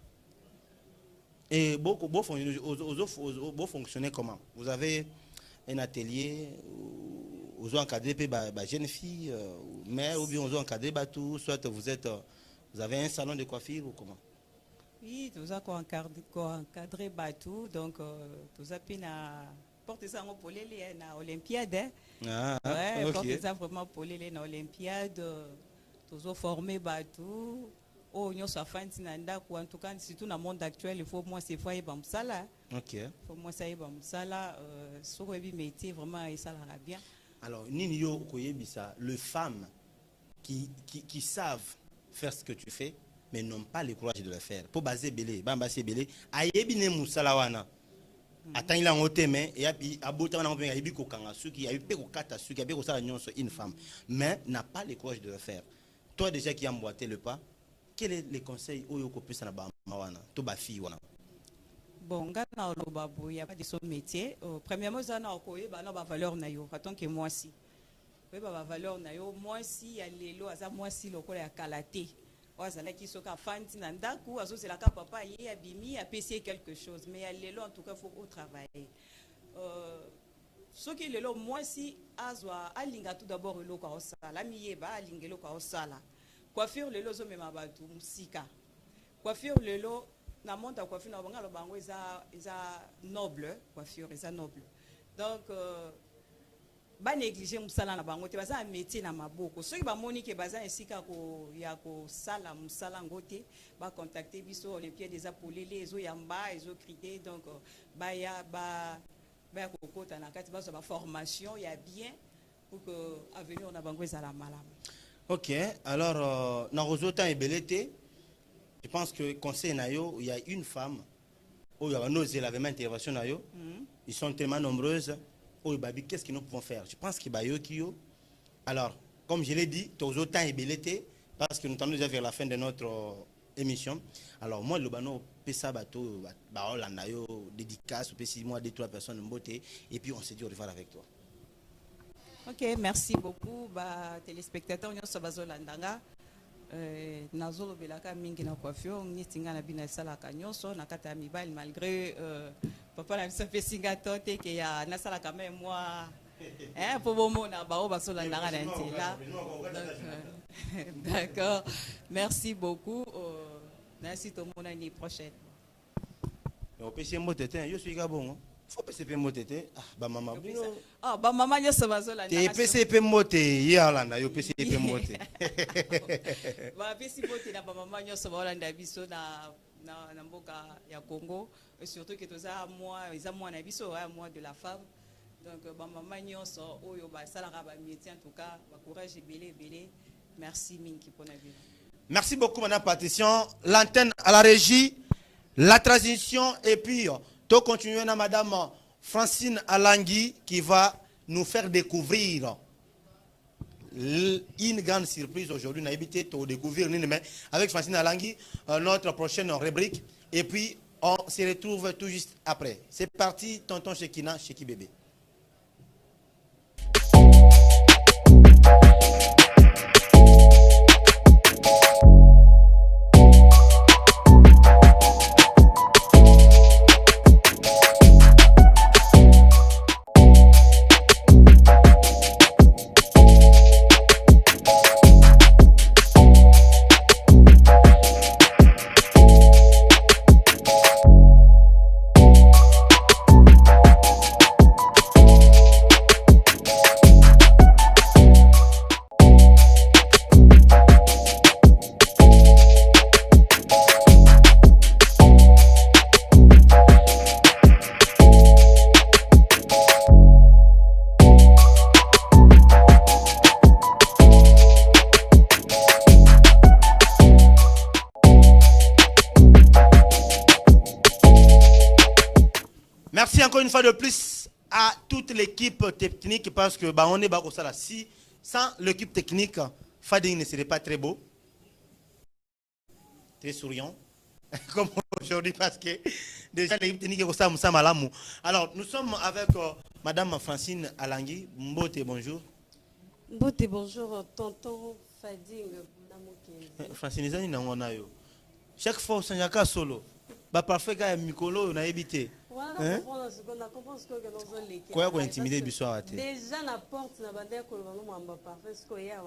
Et vous fonctionnez comment? Vous avez un atelier, vous encadrez des jeunes filles, mais ou bien vous encadrez tout, soit vous avez un salon de coiffure ou comment? Oui, nous avons encadré tout, donc nous avons porté ça pour les Olympiade. Ah, ouais, ok. porté ça vraiment pour les Olympiade. Nous avons formé tout. Oh, nous sommes fans en tout cas, surtout dans le monde actuel, il faut moi c'est foyer bamsala. Ok. Pour moi ça y est bamsala, sur le métier vraiment et ça la bien. Alors, Ninyo Koyebisa, les femmes qui savent faire ce que tu fais, mais n'ont pas le courage de le faire. Pour baser belé, bambasé belé, ayebine musalawana. Attends, il a un autre mais et puis abota na mpenga yebi ko kanga suki, yebi pe ko kata suki, yebi ko sala nyonso une femme, mais n'a pas le courage de le faire. Toi déjà qui as emboîté le pas, quel est le conseil oyo ko pesa na ba mawana, to ba fille wana? Bon, gana il n'y a pas de son métier. Premièrement, ça n'a pas valeur nayo. Attends que moi si. Oui, ba valeur nayo. Moi si, il y a les lois, ça moi si le colère calaté. Ouais, ça là qui sont fanti nandaku, aso c'est la cas papa y a bimi a payé quelque chose. Mais il y a les lois en tout cas faut travailler. Ce qui est le lot moi si azwa alinga tout d'abord le quoi au sala, miyeba alinga le quoi au sala. Coiffure le lot zo même abatu musika. Coiffure le lot na monta coiffure na banga lo bango eza noble, coiffure eza noble. Donc ba négliger musala na bango te baza un métier na maboko. Soki ba moni ke baza esika ko ya ko sala musala ngote ba contacter biso Olympiade des apolélé ezo yamba ezo criter donc ba ya ba kokota na kati ba so ba formation ya bien pour que avenir na bango ezala malamu. Ok, alors dans Rosotan et Belete, je pense que conseil nayo, il y a une femme où il y a osé la même intervention nayo. Ils sont tellement nombreuses. Oh babi, qu'est-ce que nous pouvons faire? Je pense qu'il y a Kyo. Alors, comme je l'ai dit, Rosotan et Belete, parce que nous sommes déjà vers la fin de notre émission. Alors moi le bano pesa bateau ba Hollanda yo dédicace ou 6 mois 2-3 personnes beauté et puis on se dit au revoir avec toi. Ok, merci beaucoup téléspectateurs nous sommes bazolandanga. Nazolo belaka mingi na coiffure nitinga na bina sala kanyoso na kata mibali malgré papa na biso pesinga tote ke ya na sala quand même moi pour bon na bao bazolandanga na ntela. D'accord. Merci beaucoup. Merci tout le monde l'année prochaine. On peut essayer motété, je suis gabon. Faut pas se faire motété. Ah ba maman. Ah ba maman yo sabazolanda. Te PCP moté ya Hollanda, yo PCP moté. Ba PCP moté na ba maman yo sabalanda biso na mboka ya Congo. Et surtout que tout ça, moi, ils ont moi, moi de la femme. Donc, maman, nyonso, oyo ba salara ba métier en tout cas, ba courage et belé. Merci Minki pour la vie. Merci beaucoup, madame Patricia. L'antenne à la régie, la transition, et puis, tout continuer à madame Francine Alangui qui va nous faire découvrir une grande surprise aujourd'hui. On a évité de découvrir avec Francine Alangui, notre prochaine rubrique. Et puis, on se retrouve tout juste après. C'est parti, tonton Shekina, Sheki Bébé. Merci encore une fois de plus à toute l'équipe technique parce que bah, on est bas au salaire. Si sans l'équipe technique, Fading ne serait pas très beau, très souriant, comme aujourd'hui parce que déjà l'équipe technique est au salaire. Alors nous sommes avec madame Francine Alangui. Mbote, bonjour. Mbote, bonjour, tonton Fading. Francine, chaque fois on a solo. Bah parfait quand Mikolo on a évité. Quoi qu'on intimider du soir. Déjà la porte na bandé ko ngomba parfait ce qu'il y a.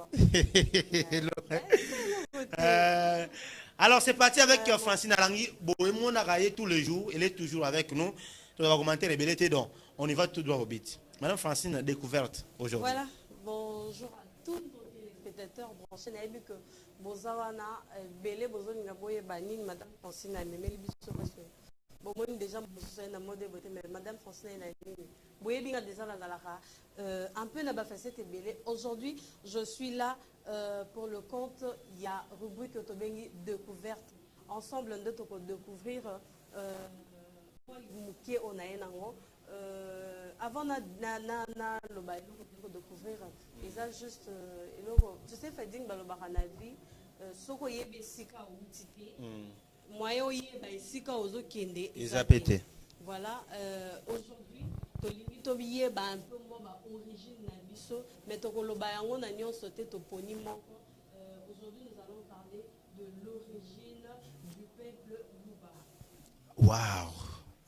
Alors c'est parti avec Francine Alangui. Bohémon a raillé tous les jours, elle est toujours avec nous. Tu vas commenter les belles donc on y va tout droit au beat. Madame Francine découverte aujourd'hui. Voilà, bonjour à tous les spectateurs branchés. On a vu que Bozawana belé bozoninga boye banine madame Francine a memeli biso parce que bon, moi déjà, je mode beauté, mais madame Francine a déjà un peu n'a pas fait cette belé. Aujourd'hui, je suis là pour le compte. Il y a rubrique Tobengi découverte. Ensemble, on doit découvrir qui on a avant de découvrir, et ça juste, tu sais, Fading Balobahanavi, Soko Yebesika ou Tite. Voilà, aujourd'hui, tu as un peu origine mais tu as aujourd'hui, nous allons parler de l'origine du peuple Luba. Waouh,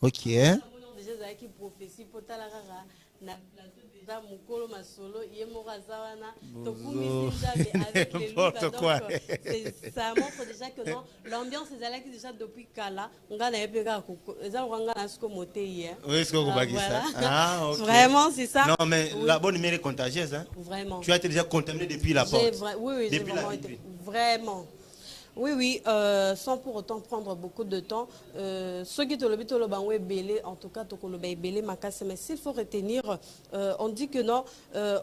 ok. Déjà, qui prophétie pour na plateau déjà mukolo masolo yemorazawana avec les donc ça montre déjà que non l'ambiance est là qui déjà depuis kala on a epeka eza on a ce moté hier oui ce que vous bagez ça ah ok vraiment c'est ça non mais oui. La bonne humeur est contagieuse hein vraiment tu as été déjà contaminé depuis la porte oui depuis vraiment la été vraiment. Oui, sans pour autant prendre beaucoup de temps. Ceux qui te le disent, belé, en tout cas, belé, mais s'il faut retenir, on dit que non,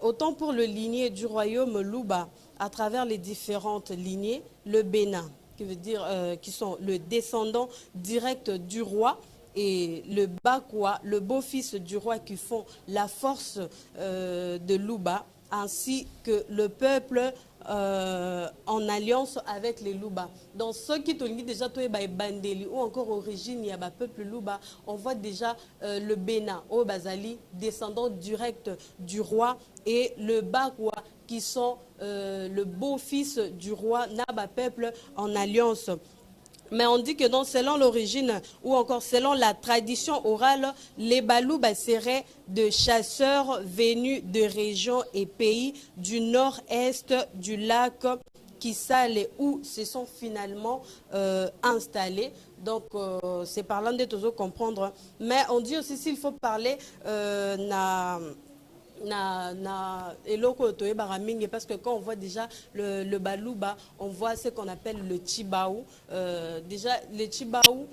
autant pour le ligné du royaume Luba, à travers les différentes lignées, le Bénin, qui veut dire, qui sont le descendant direct du roi, et le Bakwa, le beau-fils du roi qui font la force de Luba, ainsi que le peuple en alliance avec les Luba. Dans ceux qui te disent déjà Bandeli ou encore origine, il y a un peuple Luba, on voit déjà le Bénin, au Bazali, descendant direct du roi, et le Bakwa, qui sont le beau-fils du roi, Naba peuple en alliance. Mais on dit que non, selon l'origine ou encore selon la tradition orale, les Balouba seraient de chasseurs venus de régions et pays du nord-est du lac Kisale où se sont finalement installés. Donc, c'est parlant de toujours comprendre. Mais on dit aussi, s'il faut parler, parce que quand on voit déjà le balouba, on voit ce qu'on appelle le chibaou. Déjà, le chibaou,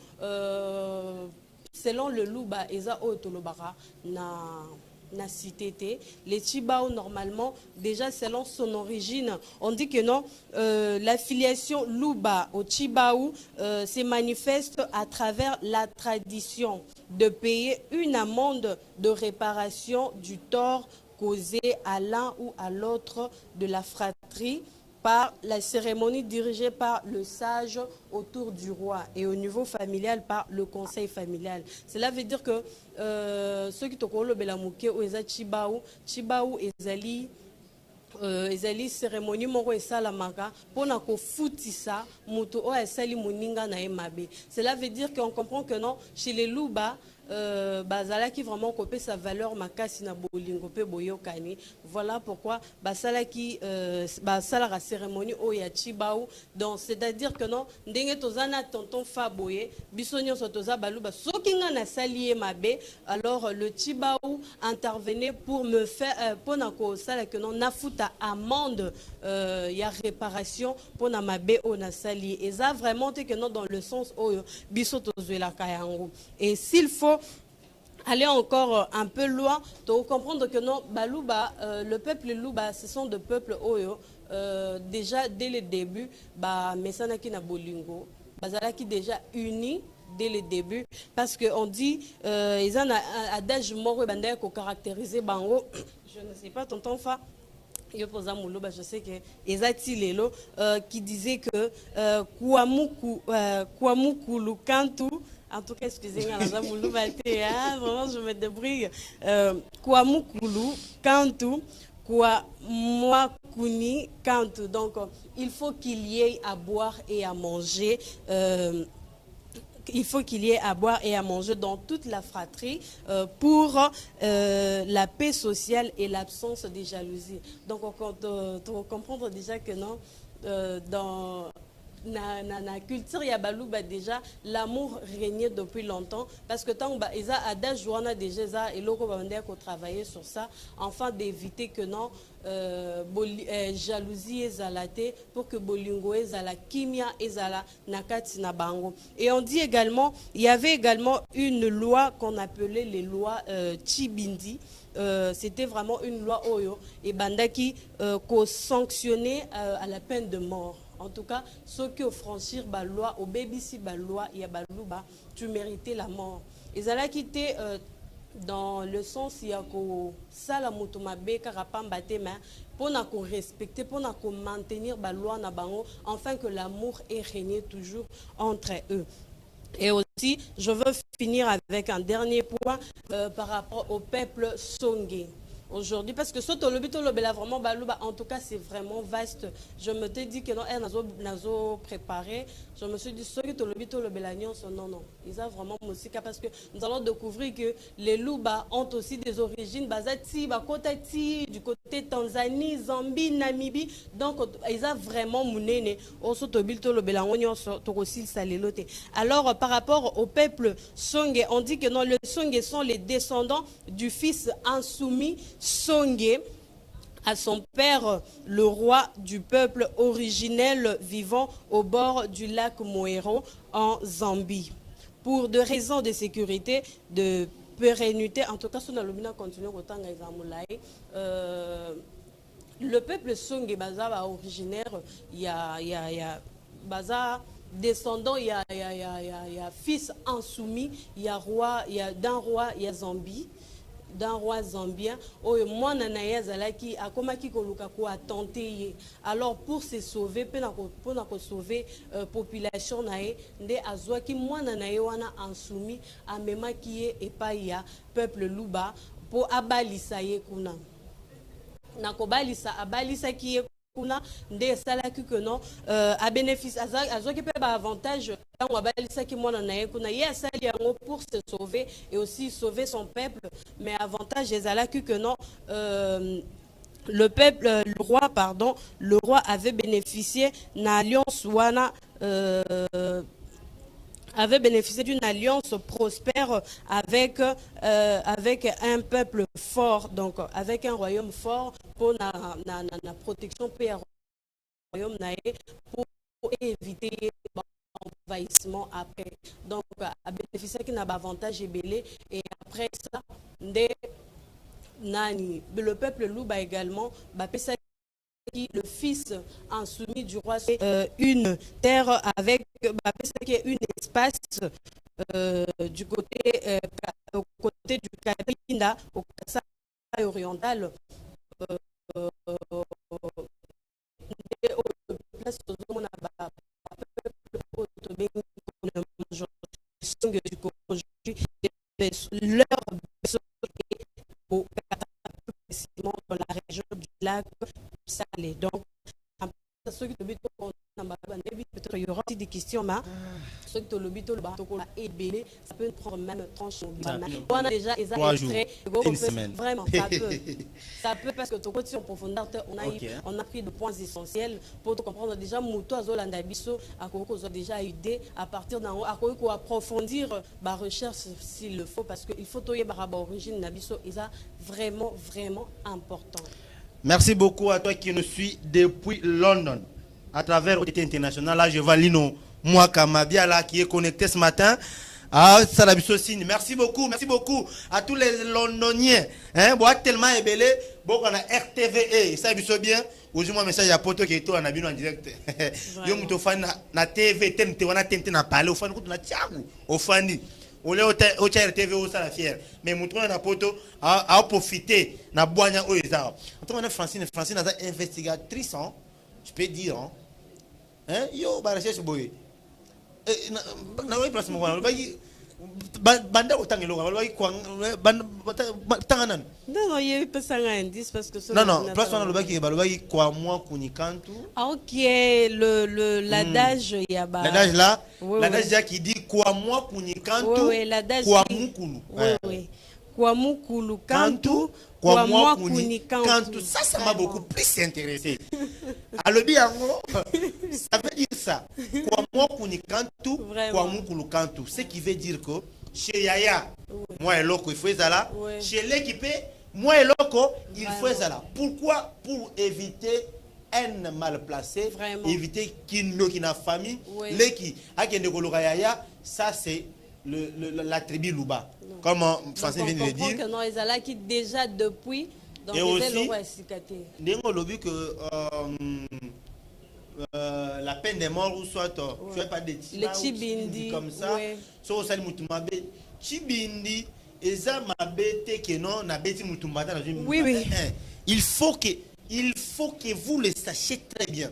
selon le Luba, eza otolobara na cité. Les Chibao, normalement, déjà selon son origine, on dit que non, l'affiliation Luba au Chibao se manifeste à travers la tradition de payer une amende de réparation du tort causé à l'un ou à l'autre de la fratrie par la cérémonie dirigée par le sage autour du roi et au niveau familial par le conseil familial. Cela veut dire que ceux qui ont le Belamouké ou les Chibao ezali ezali cérémonie moko esalamaka pona ko futisa mutu o esali moninga na emabe. Cela veut dire qu'on comprend que non, chez les Luba bazala qui vraiment copé sa valeur makasi na bolingo pe boyokani. Voilà pourquoi basala qui basala la cérémonie o ya Chibao. Donc c'est-à-dire que non ndenge tozana tonton Faboye bisonyo sotoza baluba sokinga na sali emabe, alors le Chibao intervenait pour me faire pona ko sala que non nafuta amende ya réparation pona mabe o na sali. Et ça vraiment que non dans le sens o bisoto zuela kayango. Et s'il faut aller encore un peu loin, pour comprendre que non, Baluba, le peuple Luba, ce sont des peuples Oyo, déjà dès le début, Mesanaki na Bolingo, Bazalaki déjà unis dès le début, parce qu'on dit, ils ont un adage mort qui caractérisé Bango, je ne sais pas, tonton Fa. Je sais que Ezati Lelo qui disait que Kwamukulu Kantu. En tout cas, excusez-moi, vraiment, je me débrouille. Kwamukulu Kantu, Kwamwakuni Kantu. Donc, il faut qu'il y ait à boire et à manger. Il faut qu'il y ait à boire et à manger dans toute la fratrie pour la paix sociale et l'absence de jalousie. Donc, on comprendre déjà que non, dans la culture Yabalouba déjà, l'amour régnait depuis longtemps parce que tant que ils a adage joana déjà et l'autre va travailler sur ça afin d'éviter que non jalousie ezalate pour que bolingo ezala kimia ezala nakati na bango. Et on dit également, il y avait également une loi qu'on appelait les lois Chibindi. C'était vraiment une loi Oyo et Bandaki qu'on sanctionnait à la peine de mort. En tout cas, ceux qui ont franchi la loi, au BBC, la loi, il y a Balouba, tu méritais la mort. Et ça a quitté dans le sens, il y a que ça, la motomabe, carapambate, mais pour nous respecter, pour nous maintenir la loi, afin que l'amour ait régné toujours entre eux. Et aussi, je veux finir avec un dernier point par rapport au peuple Songé. Aujourd'hui, parce que ce là vraiment balouba, en tout cas c'est vraiment vaste. Je me suis dit que non, nazo préparé. Je me suis dit ce que non, ils ont vraiment musique parce que nous allons découvrir que les Luba ont aussi des origines basati, bakotati, du côté Tanzanie, Zambie, Namibie. Donc ils ont vraiment mounene. Alors par rapport au peuple Songé, on dit que non, les Songé sont les descendants du fils insoumis Songé à son père, le roi du peuple originel vivant au bord du lac Moero en Zambie. Pour des raisons de sécurité, de pérennité, en tout cas, si on a continué autant le peuple Songé Baza originaire, il y a Baza descendant, il y a fils insoumis, il y a roi, il y a d'un roi, il y a Zambie. D'un roi zambien, moi nanaye zalaki akomaki koluka ko attenter. Alors pour se sauver, pour sauver population nae, nde azwaki moi nanaye wana insoumis amema kiye epaya peuple Luba pour abalisa ye kuna. Nakobalisa abalisa kiye kuna nde salaki que non a bénéfice azwaki pe ba avantage pour se sauver et aussi sauver son peuple, mais avantage que non, le roi avait bénéficié d'une alliance d'une alliance prospère avec un peuple fort, donc avec un royaume fort pour la protection pour éviter envahissement après. Donc, à bénéficier qui n'a pas avantage belé et après ça, le peuple Louba également, le fils insoumis du roi, une terre avec un espace du côté, au côté du Kabinda, au Kassai oriental. Place leur au précisément dans la région du lac Salé. Donc, ceux qui peut-être il y aura des questions, mais ceux qui est belé, ça peut prendre même tranche. On a déjà les extraits, vraiment, ça peut parce que tout côté en profondeur, on a pris des points essentiels pour comprendre déjà Mouto Azolanda Bisso, à quoi qu'on a déjà aidé à partir d'en haut, à quoi qu'on approfondir la recherche s'il le faut, parce qu'il faut toyer par origine Nabiso, et ça vraiment, vraiment important. Merci beaucoup à toi qui nous suit depuis London, à travers OTT International. Là, je vois Lino Mouakamabia là qui est connecté ce matin. Ah, Salabiso Signe. Merci beaucoup à tous les Londoniens. Hein, bon, tellement ébélé. Bon, on a RTVE. Ça, biso bien. Aujourd'hui, message à Poto qui est en abino en direct. Yo, muto fan na TV, tente, wana tente na parler. Au fan, na tiago. Au fani. Au RTV, au ça la fière. Mais muto na poto a profité na boanya o ezao. On a Francine na investigatrice, hein. Je peux dire, hein. Yo, ba recherche boy. Na oui place mo wana banda otangelo ba kwa tanganan non il peut ça un indice parce que non place wana lobaki ba lobaki kwa moi kunikantu OK l'adage yaba l'adage là l'adage là qui dit kwa moi kunikantu kwa mukulu oui kwa mukulu kantu kwa moi kunikantu ça m'a beaucoup plus intéressé alobi yango ça veut dire ça kwa moi kunikantu kwa mukulu kantu ce qui veut dire que chez Yaya moi et loko il faut ça chez l'équipe moi et loko il faut ça pourquoi pour éviter un mal placé éviter qu'il n'a famille les qui a qui koloka Yaya ça c'est la tribu Louba comme Français vient de le dire que non ils là qui déjà depuis donc et aussi n'engo lobi que la peine de mort ou soit tu as pas de Chibindi comme ça so sali mutumabe Chibindi eza mabete que non na beti mutumbata dans une oui il faut que vous le sachiez très bien.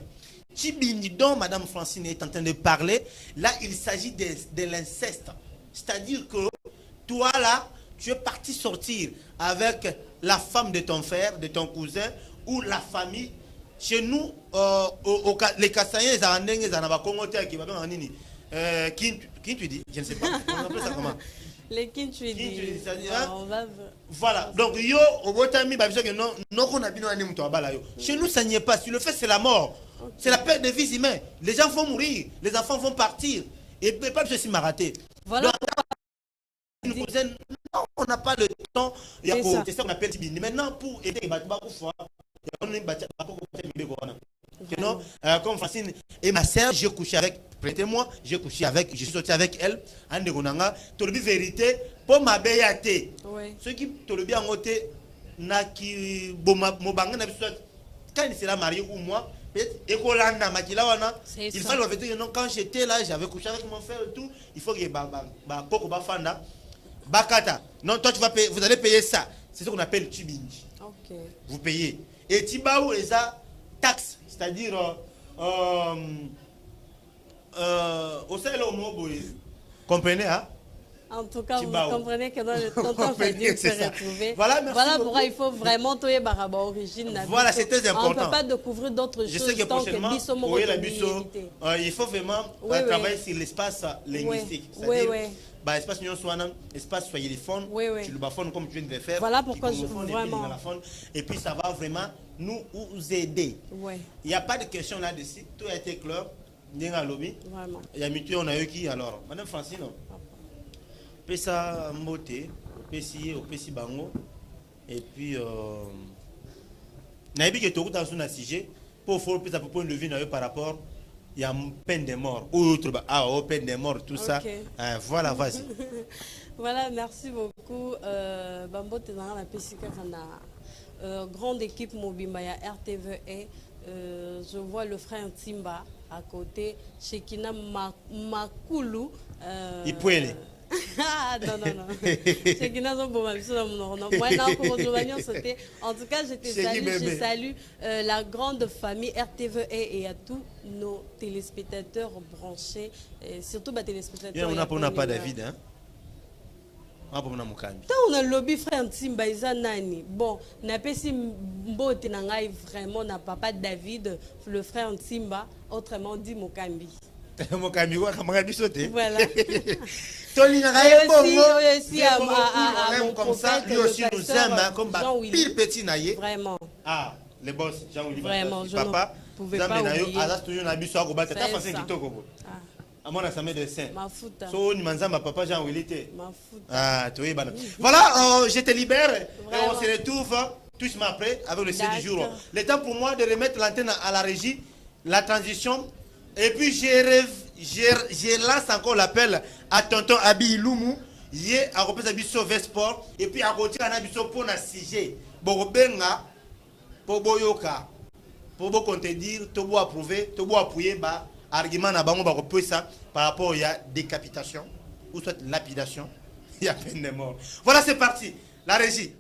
Chibindi dont Madame Francine est en train de parler là il s'agit de l'inceste. C'est-à-dire que toi là, tu es parti sortir avec la femme de ton frère, de ton cousin ou la famille. Chez nous, les Kassaïens, ils ont qui tu dis? Je ne sais pas. On appelle ça comment? Les Kintuidi. Voilà. Donc, yo, au Botami, chez nous, ça n'y est pas. Si le fait, c'est la mort. C'est la perte de vies humaines. Les gens vont mourir. Les enfants vont partir. Et pas que ceci m'a raté. Voilà. Non, on n'a pas le temps. C'est ça qu'on appelle Tibini. Maintenant, pour aider les bâtiments, comme Francine et ma sœur, j'ai couché avec, prêtez-moi, j'ai suis sorti avec elle, en Negonanga, tu le vérité, pour ma béate. Ceux qui te le bien côté, n'a qui, quand il sera marié ou moi, il fallait le dire, non, quand j'étais là, j'avais couché avec mon frère et tout, il faut que Bakata. Non, toi tu vas payer, vous allez payer ça. C'est ce qu'on appelle Tibindi. Vous payez. Et Tibaou les a taxe, c'est-à-dire au sein de l'homme, comprenez, hein? En tout cas, vous comprenez que dans le temps fait se retrouver. Voilà pourquoi il faut vraiment toyer baraba origine. Voilà, c'est très important. On ne peut pas découvrir d'autres choses. Je sais que prochainement, il faut vraiment travailler sur l'espace linguistique. C'est-à-dire, espace espace soyéliphone, tu le baphone comme tu viens de le faire. Voilà pourquoi je vraiment. Et puis ça va vraiment nous aider. Il n'y a pas de question là-dessus. Tout a été clair. Vraiment. Il y a mutué, on a eu qui alors? Madame Francine. Pesa Moté, Pessi Bango, et puis Naïbi qui est au bout d'un sujet pour faire plus à peu près une levée par rapport il y a peine de mort. Autre, peine de mort, tout ça. Voilà, vas-y. Voilà, merci beaucoup. Bambo Tenara, la Pessika, grande équipe Mobimaya RTV. Je vois le frère Timba à côté, Shekina Makulu. Il pouvait. Ah non. En tout cas, je te salue, je salue la grande famille RTV et à tous nos téléspectateurs branchés, surtout les téléspectateurs. On n'a pas David, hein? On a le lobby frère Timba Nani. Bon, n'a pas si mbote nangai vraiment n'a pas David, le frère Timba, autrement dit Mokambi. Mokambi wa kamanga bisote. Voilà. Tony aussi à mon comme ça, lui aussi nous aime comme pire petit naïe. Vraiment. Ah, le boss Jean-Willy. Vraiment, papa. Pouvez pas oublier. Azas toujours na biso akoba tata façon kitoko. Amona sa médecin. So ni manzamba papa Jean-Willy te. Ah, tu es bana. Voilà, je te libère et on se retrouve tout de suite après avec le sujet du jour. Le temps pour moi de remettre l'antenne à la régie, la transition. Et puis je lance encore l'appel à tonton Abi Ilumu, yé à représenter Bisso Vesport, et puis à côté à Bisso pour un sujet. Bobenga, pour boyoka, pour bon contredire, tout beau approuver, tout beau appuyer, bah, argument à bango, bah, ça par rapport à décapitation, ou soit lapidation, il y a peine de mort. Voilà, c'est parti, la régie.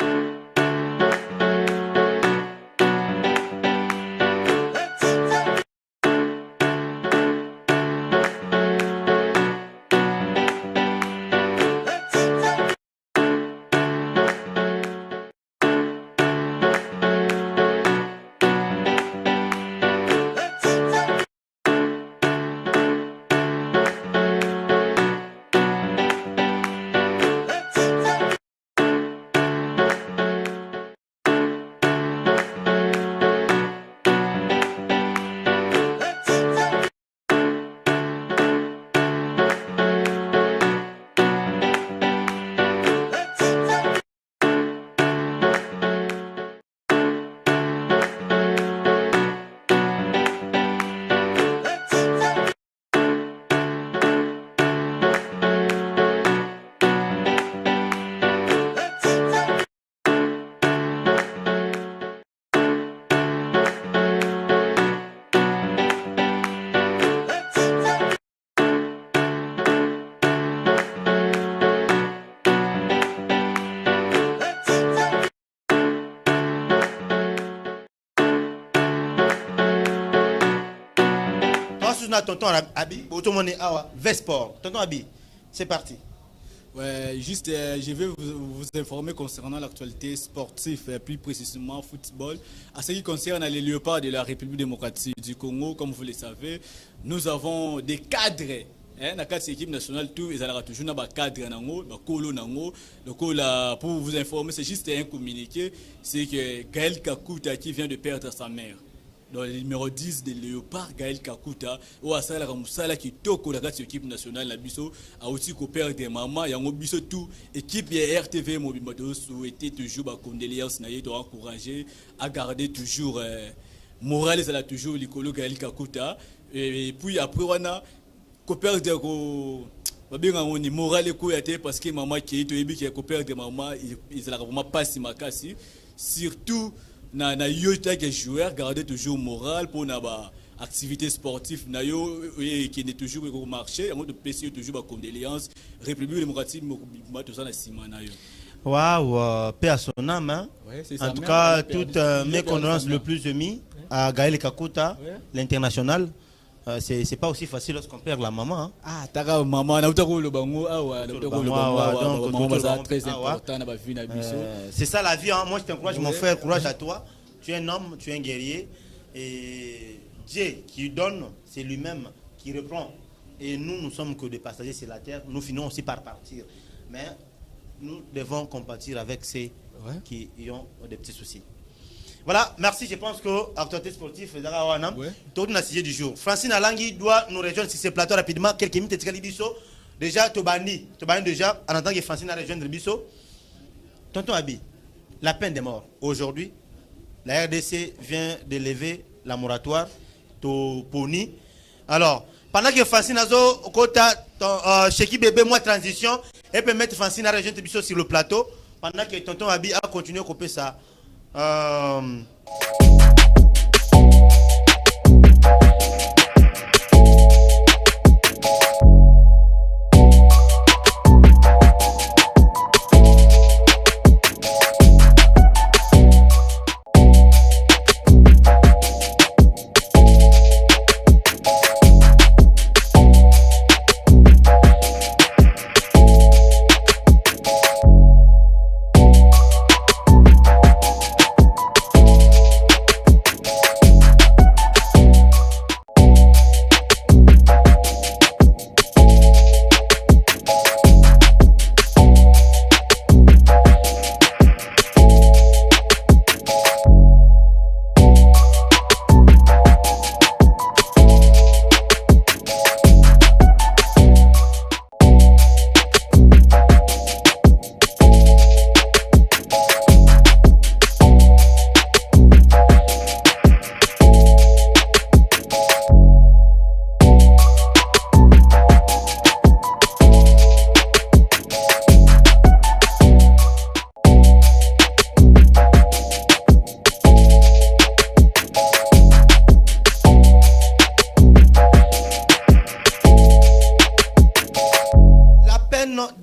Tonton Abi, Vesport. Tonton Abi, c'est parti. Ouais, juste, je vais vous informer concernant l'actualité sportive, plus précisément football. À ce qui concerne les Léopards de la République démocratique du Congo, comme vous le savez, nous avons des cadres. Dans cette équipe nationale, tout ils ont toujours un cadre, pour vous informer, c'est juste un communiqué, c'est que Gaël Kakuta qui vient de perdre sa mère. Dans le numéro 10 de Léopard, Gaël Kakuta, ou à Sala Ramoussala qui toque la équipe nationale, la Bisso, a aussi coopéré des mamans, il y a un Bisso tout, équipe RTV Mobimado souhaité toujours la condoléance, encourager à garder toujours morale, ça a toujours l'écolo Gaël Kakuta, et puis après on a coopéré des morale parce que maman qui est coopéré des mamans, ils ont vraiment pas si makasi, surtout na yota que joueur garder toujours moral pour na ba activité sportive na yo qui est toujours au marché en mode PC toujours ba condoléances République démocratique mo tout ça na sima na yo. Waouh, paix à son âme, hein? Ouais, en tout cas, toutes mes condoléances le plus émis à Gaël Kakuta, l'international. C'est pas aussi facile lorsqu'on perd la maman. Hein? Ah, ta maman, na utako le bango, donc très important na vie na biso. C'est ça la vie, hein? Moi je t'encourage mon frère, courage à toi. Tu es un homme, tu es un guerrier et Dieu qui donne, c'est lui-même qui reprend. Et nous, nous sommes que des passagers sur la terre, nous finissons aussi par partir. Mais nous devons compatir avec ceux qui ont des petits soucis. Voilà, merci. Je pense que l'actualité sportive, tout le sujet du jour. Francine Alangui doit nous rejoindre sur ce plateau rapidement. Quelques minutes, déjà, Tobani déjà, en tant que Francine a rejoindre Bisso. Tonton Abi, la peine de mort. Aujourd'hui, la RDC vient de lever la moratoire. Poni. Alors, pendant que Francine Azo, chez qui bébé, moi, transition, et peut mettre Francine à la région de Bissau sur le plateau, pendant que tonton Abi a continué à couper ça.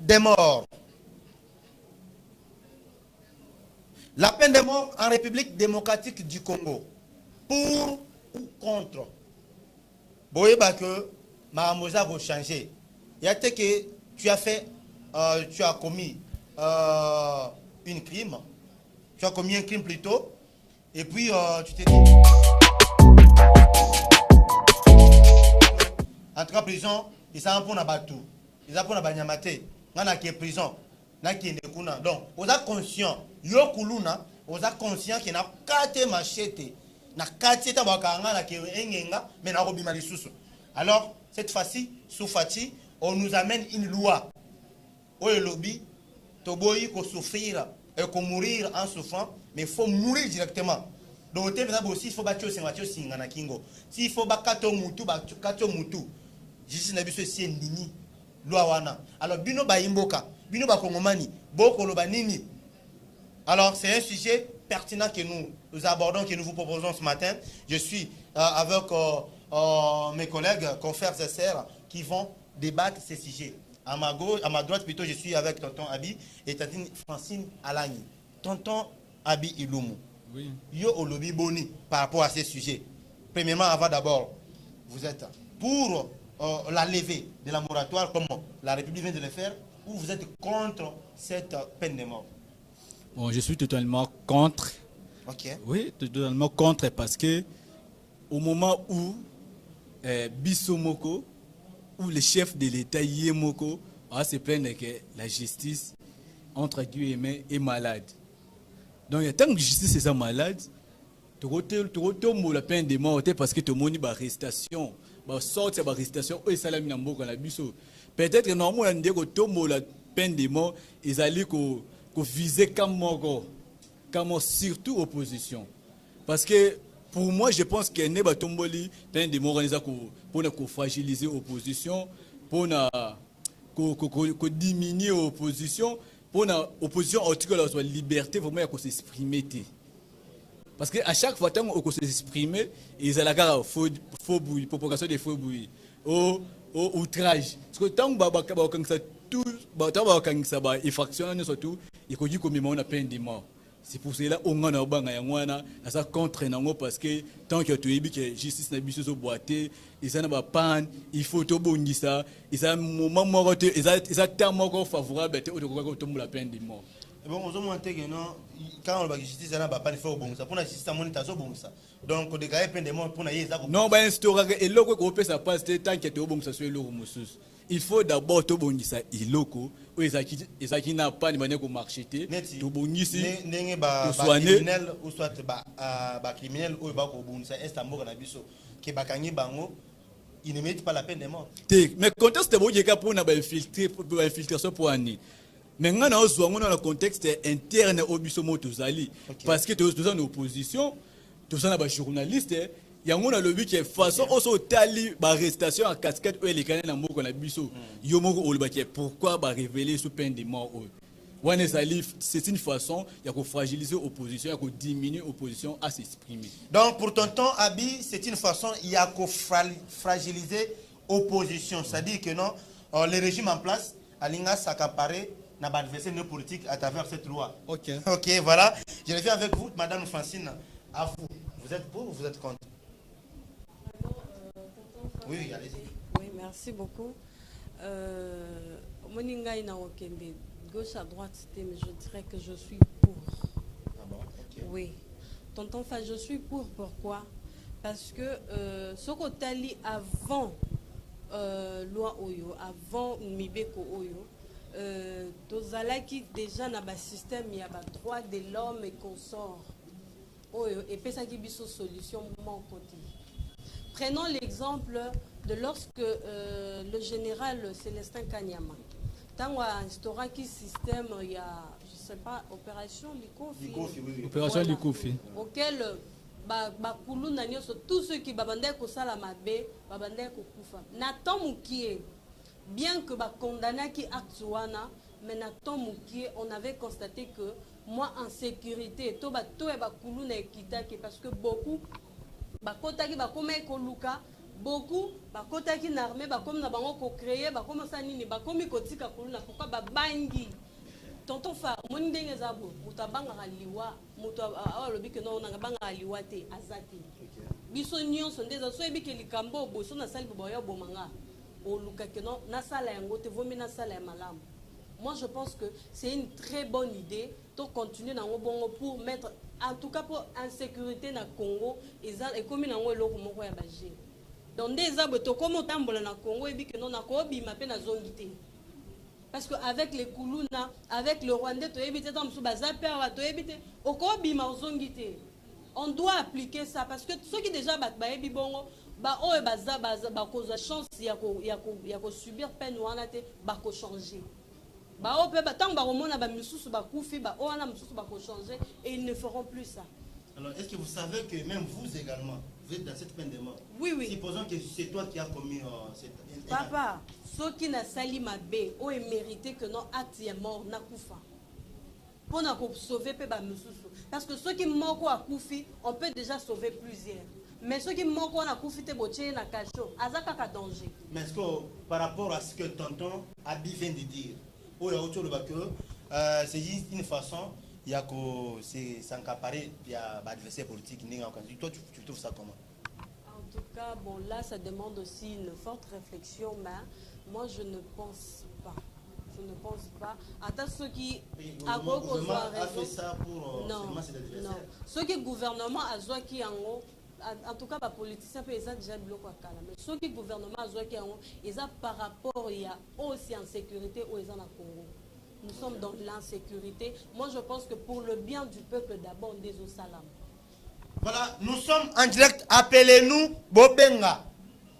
Des morts. La peine de mort en République démocratique du Congo. Pour ou contre? Vous voyez que Mahamosa va changer. Il y a que tu as fait, tu as commis un crime. Tu as commis un crime plutôt. Et puis tu t'es dit. En tout cas, prison, ils sont pour Nabatou. Ils sont pour Nabanyamate. Nana qui est prison, na qui est kuna. Donc, vous êtes conscient, yo kuluna, vous êtes conscient qu'il n'a quatre machete, na quatre tabakanga na qui engenga, mais na robi malisusu. Alors, cette fois-ci, sous Fati, on nous amène une loi. Où le lobby, toboyi ko souffrir et ko mourir en souffrant, mais il faut mourir directement. Donc, aussi, il faut battre au singana kingo. S'il faut bakato mutu, bakato mutu. Jésus n'a vu ceci nini. Alors, bino ba imboka, bino ba kongomani, boko lo ba nini. Alors, c'est un sujet pertinent que nous abordons, que nous vous proposons ce matin. Je suis avec mes collègues, confrères et sœurs, qui vont débattre ces sujets. À ma gauche, à ma droite, plutôt, je suis avec tonton Abi et tonton Francine Alani. Tonton Abi Ilumu. Oui. Yo olobi boni par rapport à ces sujets. Premièrement, avant d'abord, vous êtes pour la levée de la moratoire, comme la République vient de le faire, ou vous êtes contre cette peine de mort? Bon, je suis totalement contre. Ok. Oui, totalement contre parce que au moment où Bissomoko, où le chef de l'État Yemoko va se plaindre que la justice, entre guillemets, est malade. Donc, tant que la justice est malade, tu retombes la peine de mort parce que tu as une arrestation. Sorte de arrestation, peut-être que normalement, on a la peine de mort, ils allaient viser comme surtout opposition. Parce que pour moi, je pense qu'il y a une peine de mort pour fragiliser l'opposition, pour diminuer l'opposition, pour l'opposition, en tout cas, la liberté vraiment de s'exprimer. Parce qu'à chaque fois qu'on s'exprime, ils ont la faux bouillie, propagation de faux bouillie, outrage. Parce que tant que ça tout, infraction, surtout, il faut dire qu'on a peine de mort. C'est pour cela qu'on a ça contre nous parce que tant que tu es que justice n'a pas boité, ils ont pas panne, il faut tout bon ça, ils ont un moment mort, ils ont tellement favorable, ils ont la peine de mort. Bon, on a quand on va justice, on n'a pas de faire bon ça. Pour la justice, on a bon ça. Donc, on déclare peine de mort pour y aller. Non, ben instaurer et loco qu'on peut ça passe tant que tu es bon ça soit loco musus. Il faut d'abord tout bon ça il loco ou ils qui n'a pas de manière de marcher tout bon ici. N'engé ba criminel ou soit ba criminel ou ba ko bon ça est amour na biso que ba kangi bango il ne mérite pas la peine de mort. Mais contexte de bon cas pour na ba infiltration pour année. Mais on a le contexte interne au Bissomo Tozali. Parce que tous en opposition, tous en journalistes, yango na lobi ke façon oso tali ba arrestation en cascade ou les canaux na moko na biso yo moko oloba ke pourquoi ba révéler sous peine de mort c'est une façon de fragiliser l'opposition, de diminuer l'opposition à s'exprimer. Donc pour tonton Abi, c'est une façon de fragiliser l'opposition. C'est-à-dire que non, le régime en place, Alinga s'accaparer n'a pas adversé nos politiques à travers cette loi. Ok. Ok, voilà. Je reviens avec vous, Madame Francine. À vous. Vous êtes pour ou vous êtes contre? Oui, allez-y. Oui, merci beaucoup. Moninga ina okembe. Gauche à droite, mais je dirais que je suis pour. Ah bon, ok. Oui. Tonton Fa, je suis pour. Pourquoi? Parce que ce qu'on t'a dit avant loi Oyo, avant Mibeko Oyo, Tozala qui déjà n'a pas système, il y a pas droit de l'homme et consort. Oyo, et puis ça qui est une solution mon côté. Prenons l'exemple de lorsque le général Célestin Kanyama. Tant instauré qui système, il y a, je sais pas, opération Likofi. Oui. Opération Likofi. Auquel tous ceux qui babandé ko sala mabe, babandé ko kufa. Nathan Moukié, bien que ba condamné qui actuana, mais Nathan Moukié, on avait constaté que moi en sécurité, to ba kulu na ekitaki parce que beaucoup ba kotaki ba komé ko luka. Beaucoup bakotaki na armée bakomi na bango ko créer bakomi sa nini bakomi kotika kuluna pourquoi ba bangi tonton Fa moni ndenge zabo mutabanga liwa muto alobi ke non na banga liwa te azati biso nyonso ndeza so ebike likambo boso na sali boya bomanga oluka ke non na sala yango te vomi na sala ya malamu. Moi je pense que c'est une très bonne idée de continuer dans bongo pour mettre en tout cas pour insécurité na Congo et comme na ngo eloko moko ya bagé. Donc des arbres to comme tambola na Congo et que non na ko bima pe na zongité. Parce que avec les Kuluna, avec le Rwandais to éviter tam sou bazaper wa to éviter o ko bima zongité. On doit appliquer ça parce que ceux qui déjà bat ba ebi bongo ba o baza ba cause chance ya ko subir peine wana te ba ko changer. Ba o pe ba tant ba romona ba misusu ba kufi ba o wana misusu ba ko changer et ils ne feront plus ça. Alors, est-ce que vous savez que même vous également, vous êtes dans cette peine de mort? Oui. Supposons que c'est toi qui as commis cette... Papa, ceux qui n'ont sali ma bé, ont mérité que nos actes est mort, n'a koufa. Pour nous sauver, parce que ceux qui manquent à koufi, on peut déjà sauver plusieurs. Mais ceux qui manquent à koufi, te botier na cacho, azaka ka danger. Mais est-ce que par rapport à ce que tonton Abi vient de dire, c'est juste une façon... Il y a que c'est s'encaparer il y a adversaire politique. Toi, tu trouves ça comment? En tout cas, bon, là, ça demande aussi une forte réflexion, mais moi, je ne pense pas. Je ne pense pas. Attends, ceux qui... Le gouvernement a fait ça pour seulement ses adversaires. Non. Ceux qui gouvernement a joué qui en haut, en tout cas, les politiciens, ils ont déjà bloqué à Kala. Mais ceux qui gouvernement a joué qui en haut, ils ont par rapport, il y a aussi en sécurité où ils ont à Congo. Nous sommes dans l'insécurité. Moi, je pense que pour le bien du peuple, d'abord, des au salam. Voilà, nous sommes en direct. Appelez-nous Bobenga.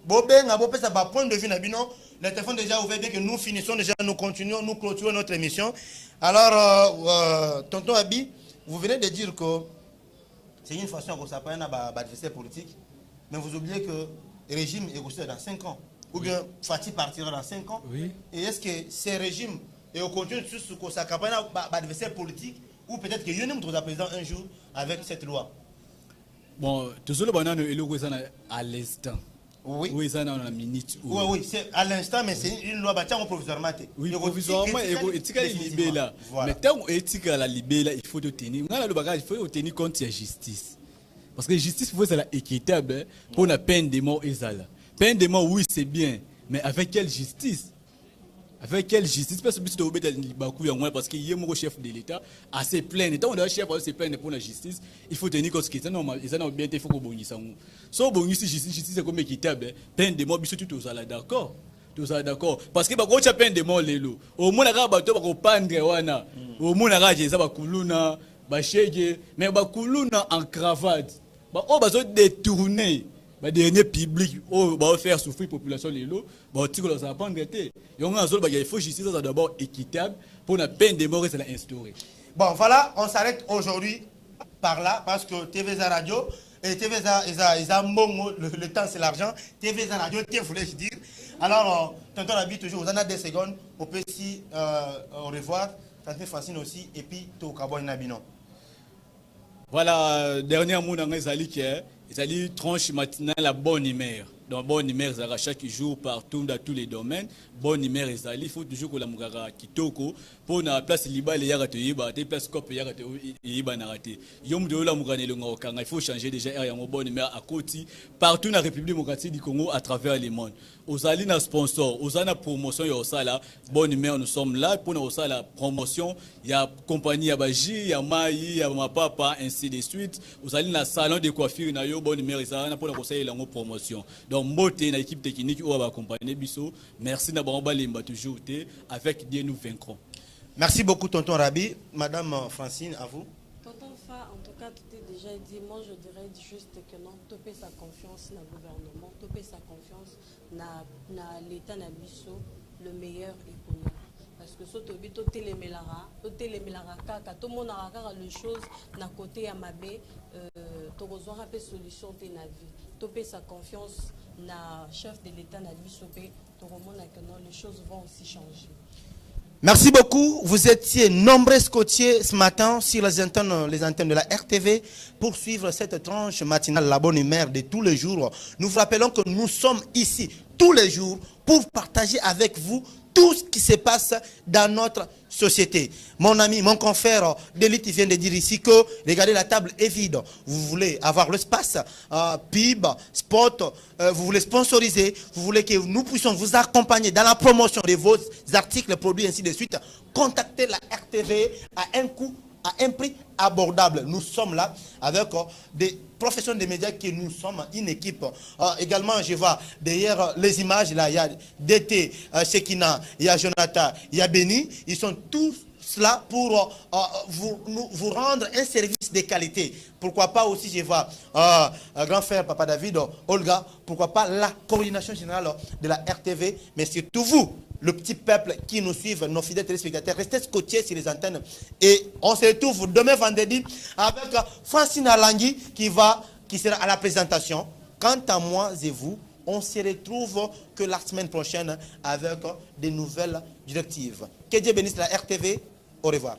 Bobenga, Bobenga, ça va point de vue. Le téléphone déjà ouvert, bien que nous finissons déjà, nous continuons, nous clôturons notre émission. Alors, tonton Abi, vous venez de dire que c'est une façon qu'on s'appelle un adversaire politique, mais vous oubliez que le régime est aussi dans 5 ans. Ou bien Fatih partira dans 5 ans. Oui. Et est-ce que ces régimes et on continue sur ce qu'on s'accapare d'adversaires politiques ou peut-être que Yonem nous président un jour avec cette loi? Bon, tout ce que à l'instant. Oui. Oui, ça dans la minute. Oui, c'est à l'instant, mais c'est une loi bâtie provisoirement. Oui, provisoirement, éthique à la libéla. Mais tant éthique à la libéla, il faut tenir. Il faut tenir compte de la justice. Parce que la justice, il faut être équitable pour la peine de mort. Peine de mort, oui, c'est bien. Mais avec quelle justice? Avec quelle justice? Parce qu'il y a un chef de l'État assez plein. Et tant on a un chef assez plein pour la justice, il faut tenir compte que c'est normal. Ils ont bien été fait pour bonir ça. So bonir si justice c'est comme équitable. Peine de mort, bisous tout ça là d'accord. Tout ça d'accord. Parce que quand tu as peine de mort les lots, au moins la bateau va pendre wana. Au moins la rage ça va kuluna, ba chege, mais ba kuluna en cravate. Ba on va se détourner. Le dernier public, on va faire souffrir la population de l'eau, il faut justice d'abord équitable pour la peine de mort et c'est instauré. Bon, voilà, on s'arrête aujourd'hui par là parce que TVZ Radio Et TV, le temps c'est l'argent. TV, ça radio, voulais-je dire. Alors, tonton Rabi, toujours, vous en avez 2 secondes. On peut si, au revoir. Tante Francine aussi. Et puis, tout au Cabo Nabino. Voilà, dernier mot dans les alliés qui est, les alliés tranche matinale la bonne humeur. Donc, bonne humeur, ça chaque jour, partout, dans tous les domaines. Bonne humeur, les alliés, il faut toujours que la mugara kitoko. Pour la place liba, les yarate yiba, des places cop yarate yiba narate. Yom de la mugane le ngokanga, il faut changer déjà air en bonne humeur à côté, partout dans la République démocratique du Congo, à travers le monde. Aux alliés, nos sponsors, aux alliés, promotion, il y a aussi la bonne humeur, nous sommes là pour nous la promotion. Il y a compagnie, il y a Baji, il y a Maï, il y a ma papa, ainsi de suite. Aux alliés, dans salon de coiffure, il y a bonne humeur, pour nous conseiller la promotion. Donc, Mote, l'équipe technique, on va accompagner Bisso. Merci d'avoir toujours été. Avec Dieu, nous vaincrons. Merci beaucoup, tonton Rabi. Madame Francine, à vous. Tonton Fa, en tout cas, tout est déjà dit. Moi, je dirais juste que non, topé sa confiance dans le gouvernement, topé sa confiance dans l'État Nabiso, le meilleur est pour nous. Parce que ce tobi, tout les mélara, kaka, tout le monde a les choses d'un côté à Mabé, tu reçois un peu solution de la vie. Topé sa confiance dans le chef de l'État Nabiso, tu remontes que non, les choses vont aussi changer. Merci beaucoup. Vous étiez nombreux scottiers ce matin sur les antennes de la RTV pour suivre cette tranche matinale, la bonne humeur de tous les jours. Nous vous rappelons que nous sommes ici tous les jours pour partager avec vous tout ce qui se passe dans notre société. Mon ami, mon confrère d'élite vient de dire ici que, regardez, la table est vide. Vous voulez avoir l'espace, PIB, spot, vous voulez sponsoriser, vous voulez que nous puissions vous accompagner dans la promotion de vos articles, produits, ainsi de suite. Contactez la RTV à un coût, à un prix abordable. Nous sommes là avec des professionnels des médias que nous sommes une équipe. Également, je vois derrière les images, là, il y a DT, Shekina, il y a Jonathan, il y a Béni. Ils sont tous là pour vous rendre un service de qualité. Pourquoi pas aussi, je vois grand frère Papa David, Olga, pourquoi pas la coordination générale de la RTV, mais surtout vous, le petit peuple qui nous suit, nos fidèles téléspectateurs, restez scotchés sur les antennes. Et on se retrouve demain vendredi avec Francine Alangui qui sera à la présentation. Quant à moi et vous, on se retrouve que la semaine prochaine avec des nouvelles directives. Que Dieu bénisse la RTV. Au revoir.